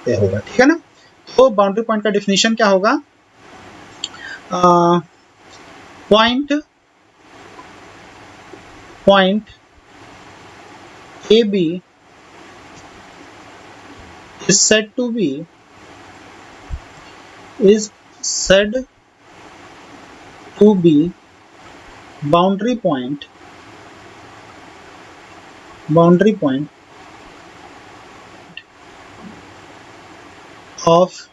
पे होगा, ठीक है ना। तो बाउंड्री पॉइंट का डिफिनीशन क्या होगा? Point a b is said to be boundary point of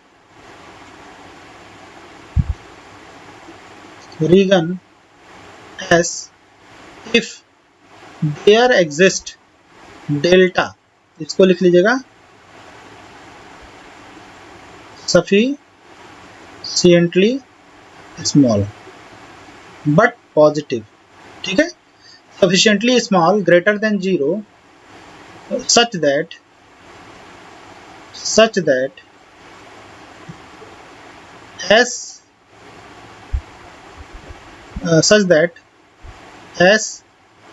region S if there exist delta, इसको लिख लीजिएगा, sufficiently small but positive, ठीक है, sufficiently small greater than 0 such that S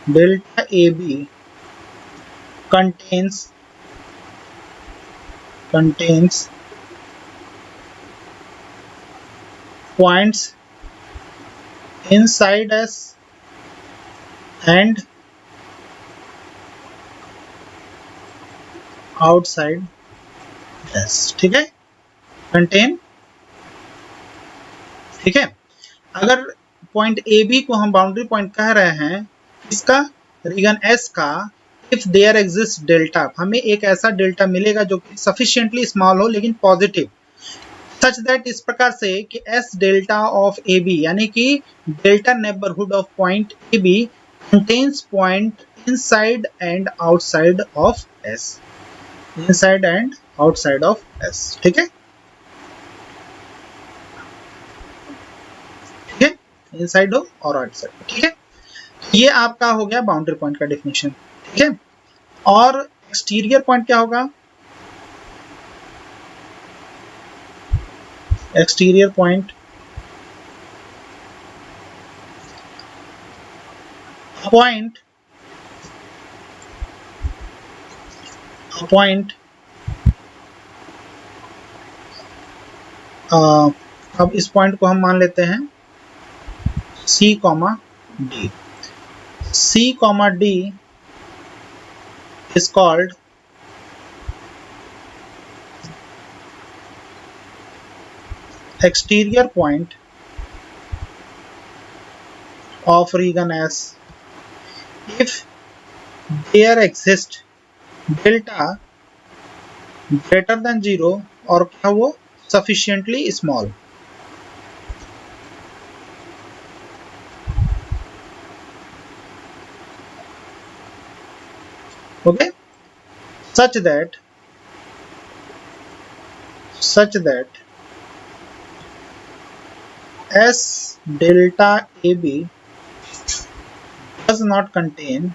delta AB contains points inside S and outside S, ठीक है, contain, ठीक है। अगर पॉइंट ए बी को हम बाउंड्री पॉइंट कह रहे हैं इसका, रीजन एस का, इफ देयर एग्जिस्ट डेल्टा, हमें एक ऐसा डेल्टा मिलेगा जो कि सफिशिएंटली स्मॉल हो लेकिन पॉजिटिव, सच दैट, इस प्रकार से कि s delta of a b यानी कि delta neighbourhood of point a b contains point inside and outside of s, inside and outside of s, ठीक है, ठीक है, इनसाइड हो और आउटसाइड, ठीक है। ये आपका हो गया बाउंड्री पॉइंट का डेफिनेशन, ठीक है। और एक्सटीरियर पॉइंट क्या होगा? एक्सटीरियर पॉइंट पॉइंट अब इस पॉइंट को हम मान लेते हैं C, D. C, D is called exterior point of region S if there exists delta greater than 0 और क्या वो sufficiently small, okay, such that S delta AB does not contain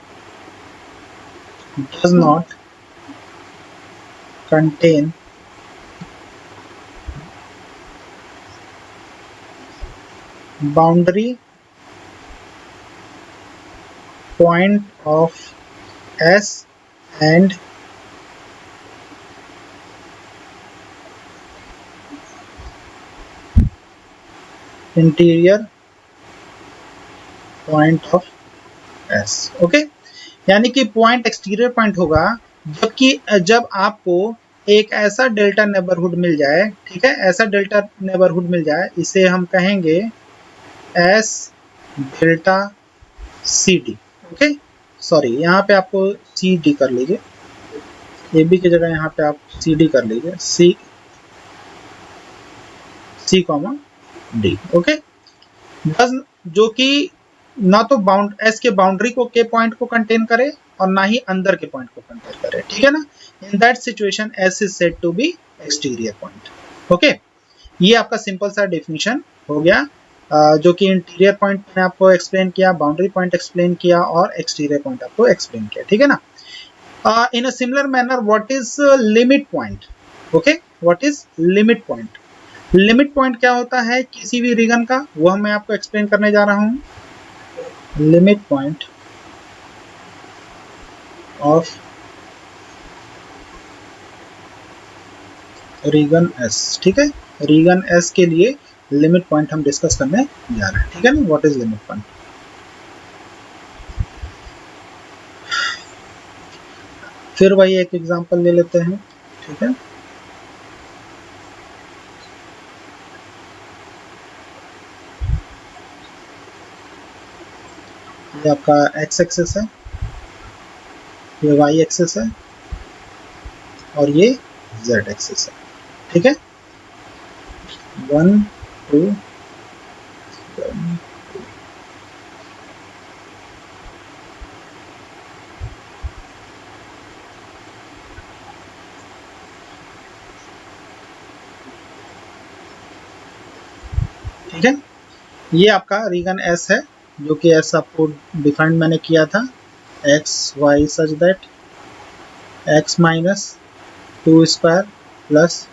boundary point of S and interior point of S, okay, यानी कि point exterior point होगा जब आपको एक ऐसा डेल्टा नेबरहुड मिल जाए, ठीक है, ऐसा डेल्टा नेबरहुड मिल जाए, इसे हम कहेंगे S delta CD, okay, sorry यहाँ पे आपको CD कर लीजिए, ए बी की जगह यहाँ पे आप CD कर लीजिए, C, D, ओके, जो कि ना तो एस के बाउंड्री को के पॉइंट को कंटेन करे और ना ही अंदर के पॉइंट को कंटेन करे, ठीक है ना। In that situation s is said to be exterior point. Okay, ये आपका सिंपल सा डेफिनेशन हो गया, जो कि इंटीरियर पॉइंट मैंने आपको एक्सप्लेन किया, बाउंड्री पॉइंट एक्सप्लेन किया और एक्सटीरियर पॉइंट आपको एक्सप्लेन किया, ठीक है ना। In a similar manner what is limit point? Okay, what is limit point? Limit point क्या होता है किसी भी रीजन का, वो मैं आपको एक्सप्लेन करने जा रहा हूं। Limit point of region s, ठीक है। रीजन एस के लिए लिमिट पॉइंट हम डिस्कस करने जा रहे हैं, ठीक है ना। What is limit point? फिर वही एक एग्जांपल ले लेते हैं, ठीक है। ये आपका एक्स एक्सिस है, ये वाई एक्सिस है और ये जेड एक्सिस है, ठीक है। 1 2 ठीक है। ये आपका रीजन एस है, जो कि एस आपको डिफाइंड मैंने किया था, x y such that x minus 2 square plus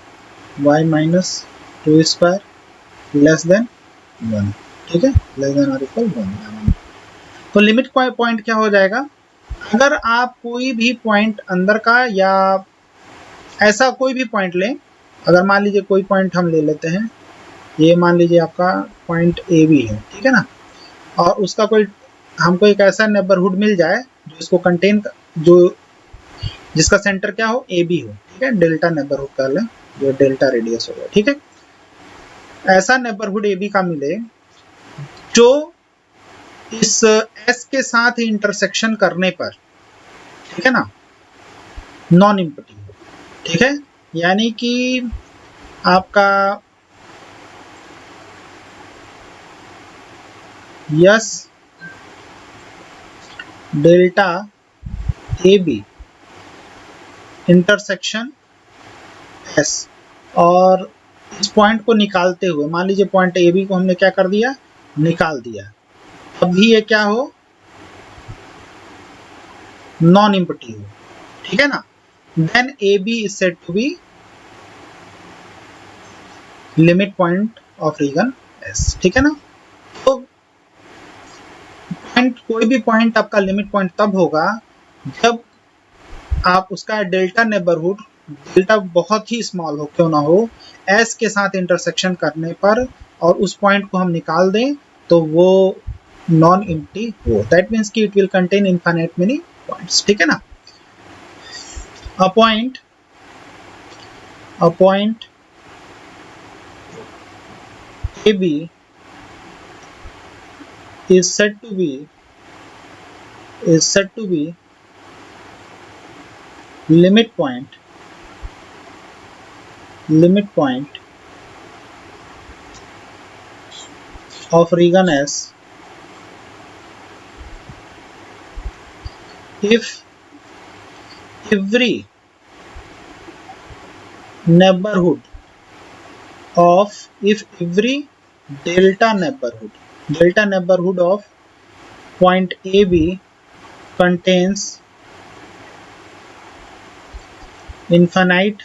y minus 2 square less than 1, ठीक है, लेस देन और इक्वल 1। तो लिमिट पॉइंट क्या हो जाएगा? अगर आप कोई भी पॉइंट अंदर का या ऐसा कोई भी पॉइंट लें, अगर मान लीजिए कोई पॉइंट हम ले लेते हैं, ये मान लीजिए आपका पॉइंट ए बी है, ठीक है ना, और उसका कोई हमको एक ऐसा नेबरहुड मिल जाए जो इसको कंटेन, जो जिसका सेंटर क्या हो, ए बी हो, ठीक है, डेल्टा नेबरहुड कर लें, जो डेल्टा रेडियस हो गया, ठीक है। ऐसा नेबरहुड ए बी का मिले जो इस एस के साथ इंटरसेक्शन करने पर, ठीक है ना, नॉन इम्पटी हो, ठीक है। यानी कि आपका s delta a b intersection s, और इस पॉइंट को निकालते हुए, मान लीजिए पॉइंट ए बी को हमने क्या कर दिया, निकाल दिया, अब भी ये क्या हो, नॉन इम्पटी हो, ठीक है ना। Then a b is said to be limit point of region s, ठीक है ना। तो पॉइंट, कोई भी पॉइंट आपका लिमिट पॉइंट तब होगा जब आप उसका डेल्टा नेबरहुड, डेल्टा बहुत ही स्मॉल हो क्यों ना हो, एस के साथ इंटरसेक्शन करने पर और उस पॉइंट को हम निकाल दें तो वो नॉन एम्प्टी हो। दैट मीन्स कि it will contain infinite many points, ठीक है ना। A point a b is said to be limit point of region S if every neighborhood of delta neighborhood of point AB contains infinite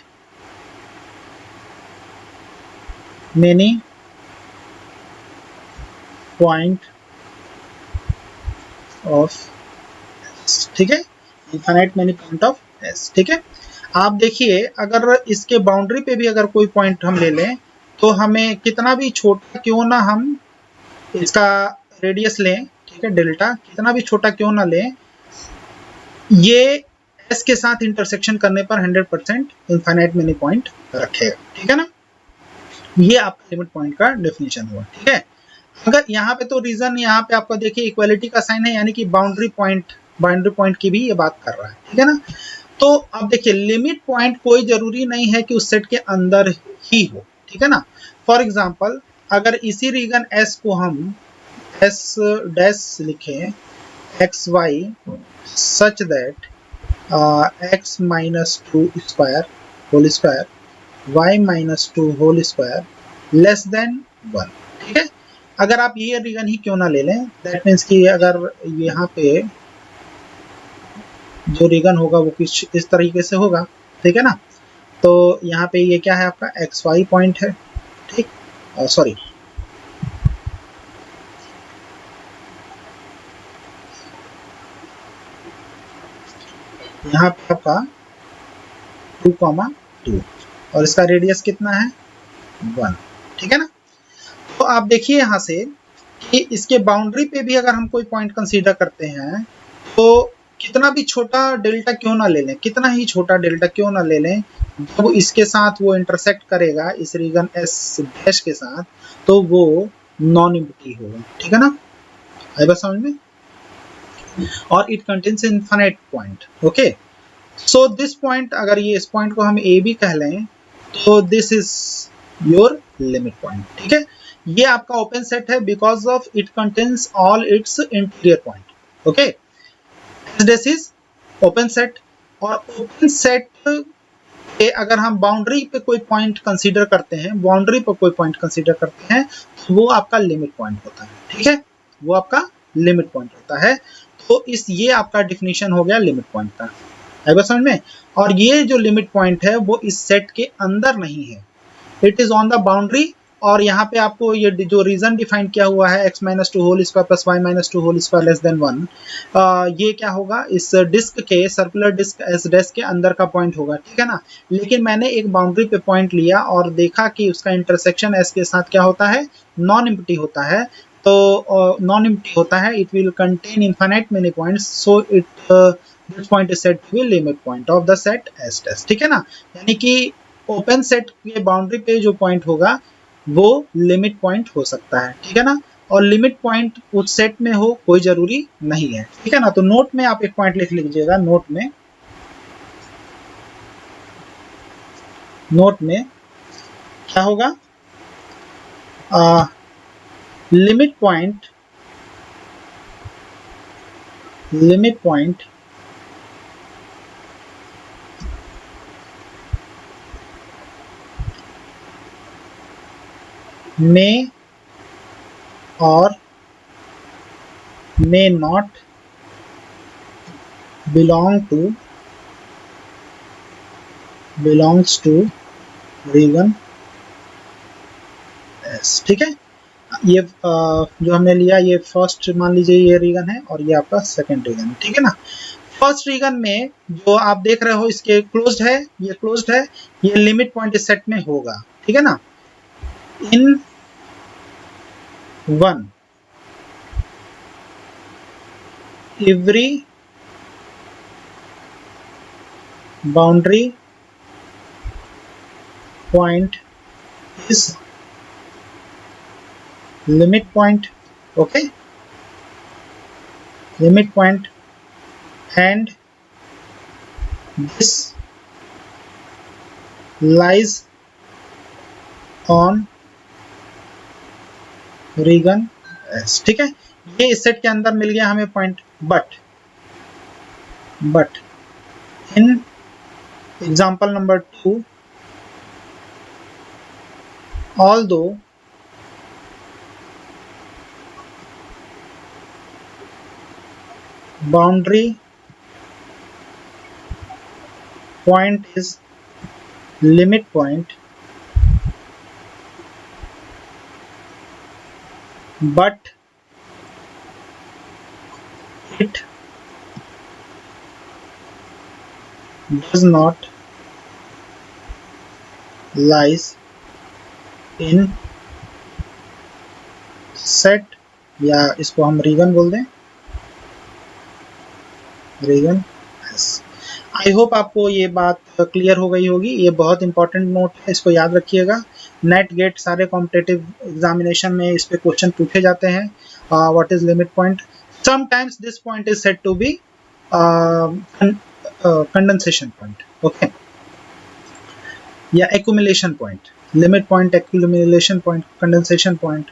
many point of S, ठीक है, infinite many point of S, ठीक है। आप देखिए अगर इसके boundary पे भी अगर कोई पॉइंट हम ले लें तो हमें कितना भी छोटा क्यों ना हम इसका रेडियस लें, ठीक है, डेल्टा कितना भी छोटा क्यों ना लें, ये एस के साथ इंटरसेक्शन करने पर 100% इनफाइनाइट मेनी पॉइंट रखेगा, ठीक है ना। ये आपका लिमिट पॉइंट का डेफिनेशन हुआ, ठीक है। अगर यहाँ पे तो रीजन यहाँ पे आपका देखिए इक्वालिटी का साइन है, यानी कि बाउंड्री पॉइंट की भी ये बात कर रहा है, ठीक है ना। तो अब देखिए लिमिट पॉइंट कोई जरूरी नहीं है कि उस सेट के अंदर ही हो, ठीक है ना। फॉर एग्जाम्पल अगर इसी रीजन एस को हम एस डैश लिखें x y such that x minus two square whole square y minus two whole square less than 1। ठीक है, अगर आप ये रीजन ही क्यों ना ले लें, दैट मीन्स कि अगर यहाँ पे जो रीजन होगा वो कुछ इस तरीके से होगा, ठीक है ना। तो यहाँ पे ये क्या है आपका एक्स वाई पॉइंट है, ठीक, सॉरी यहाँ पे आपका 2,2 और इसका रेडियस कितना है 1, ठीक है ना। तो आप देखिए यहाँ से कि इसके बाउंड्री पे भी अगर हम कोई पॉइंट कंसीडर करते हैं तो कितना भी छोटा डेल्टा क्यों ना ले लें, कितना ही छोटा डेल्टा क्यों ना ले लें, जब इसके साथ वो इंटरसेक्ट करेगा इस रीजन एस डैश के साथ तो वो नॉन एम्प्टी होगा, ठीक है ना, आई बात समझ में। और it contains infinite point, okay. So this point, अगर ये इस पॉइंट को हम ए बी कह लें तो this is your limit point, ठीक है। ये आपका ओपन सेट है because of it contains all it's interior point, okay. This is open set. और ओपन सेट पे अगर हम बाउंड्री पे कोई पॉइंट कंसीडर करते हैं, बाउंड्री पर कोई पॉइंट कंसीडर करते हैं तो वो आपका लिमिट पॉइंट होता है, ठीक है, वो आपका लिमिट पॉइंट होता है। तो ये आपका डिफिनीशन हो गया लिमिट पॉइंट का, है बस समझ में। और ये जो लिमिट पॉइंट है वो इस सेट के अंदर नहीं है, it is on the boundary. और यहाँ पे आपको ये जो रीजन डिफाइन किया हुआ है x minus two whole square plus y minus two whole square less than 1, ये क्या होगा इस डिस्क के, सर्कुलर डिस्क एस डैश के अंदर का पॉइंट होगा, ठीक है ना। लेकिन मैंने एक बाउंड्री पे पॉइंट लिया और देखा कि उसका इंटरसेक्शन एस के साथ क्या होता है, नॉन एम्प्टी होता है। तो नॉन एम्प्टी होता है, it will contain infinite many points, so it this point is said to be limit point of the set s dash, ठीक है ना। यानी कि ओपन सेट के बाउंड्री पे जो पॉइंट होगा वो लिमिट पॉइंट हो सकता है, ठीक है ना। और लिमिट पॉइंट उस सेट में हो कोई जरूरी नहीं है, ठीक है ना। तो नोट में आप एक पॉइंट लिख लीजिएगा, नोट में क्या होगा, limit point may or may not belongs to region s, ठीक है। ये जो हमने लिया ये फर्स्ट मान लीजिए ये रीजन है और ये आपका सेकंड रीजन है, ठीक है ना। फर्स्ट रीजन में जो आप देख रहे हो इसके क्लोज्ड है, ये क्लोज्ड है, ये लिमिट पॉइंट इस सेट में होगा, ठीक है ना। इन 1 every boundary point is limit point, okay, limit point, and this lies on region s, ठीक है। ये इस सेट के अंदर मिल गया हमें point, but in example number 2 although boundary point is limit point, but it does not lies in set, या इसको हम रीजन बोल दें, रीजन एस। आई होप आपको ये बात क्लियर हो गई होगी। ये बहुत इंपॉर्टेंट नोट है, इसको याद रखिएगा। नेट गेट सारे कॉम्पिटिटिव एग्जामिनेशन में इस पे क्वेश्चन पूछे जाते हैं। What is limit point, sometimes this point is said to be condensation point, okay, या accumulation point. Limit point, accumulation point, condensation point,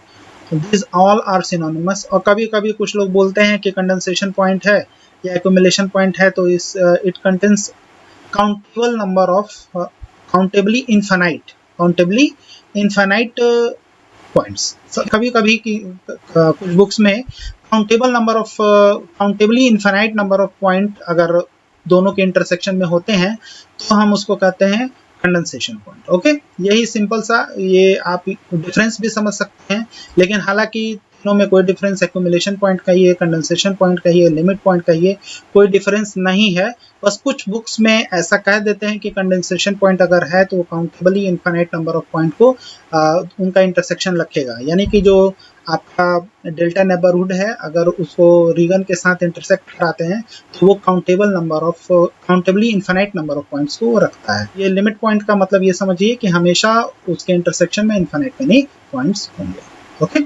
these all are synonymous। और कभी कभी कुछ लोग बोलते हैं कि कंडेंसेशन पॉइंट है या एक्यूमुलेशन पॉइंट है तो इस it contains countable number of countably infinite points. कभी कभी कुछ बुक्स में countably infinite number of point अगर दोनों के इंटरसेक्शन में होते हैं तो हम उसको कहते हैं कंडेंसेशन पॉइंट। ओके, यही सिंपल सा, ये आप डिफरेंस भी समझ सकते हैं, लेकिन हालांकि तीनों में कोई डिफरेंस, एक्यूमुलेशन पॉइंट कहिए, कंडेंसेशन पॉइंट कहिए, लिमिट पॉइंट कहिए, कोई डिफरेंस नहीं है। बस कुछ बुक्स में ऐसा कह देते हैं कि कंडेंसेशन पॉइंट अगर है तो वो countably infinite number of point को उनका इंटरसेक्शन रखेगा, यानी कि जो आपका डेल्टा नेबरहुड है अगर उसको रीगन के साथ इंटरसेक्ट कराते हैं तो वो countably infinite number of points को रखता है। ये लिमिट पॉइंट का मतलब ये समझिए कि हमेशा उसके इंटरसेक्शन में इनफाइनाइट मेनी पॉइंट्स होंगे। ओके,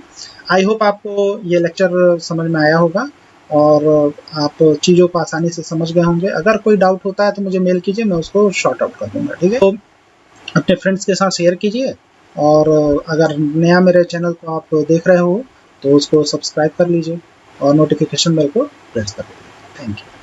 आई होप आपको ये लेक्चर समझ में आया होगा और आप चीज़ों को आसानी से समझ गए होंगे। अगर कोई डाउट होता है तो मुझे मेल कीजिए, मैं उसको शॉर्ट आउट कर दूंगा। ठीक है, तो अपने फ्रेंड्स के साथ शेयर कीजिए और अगर नया मेरे चैनल को आप देख रहे हो तो उसको सब्सक्राइब कर लीजिए और नोटिफिकेशन बेल को प्रेस कर लीजिए। Thank you.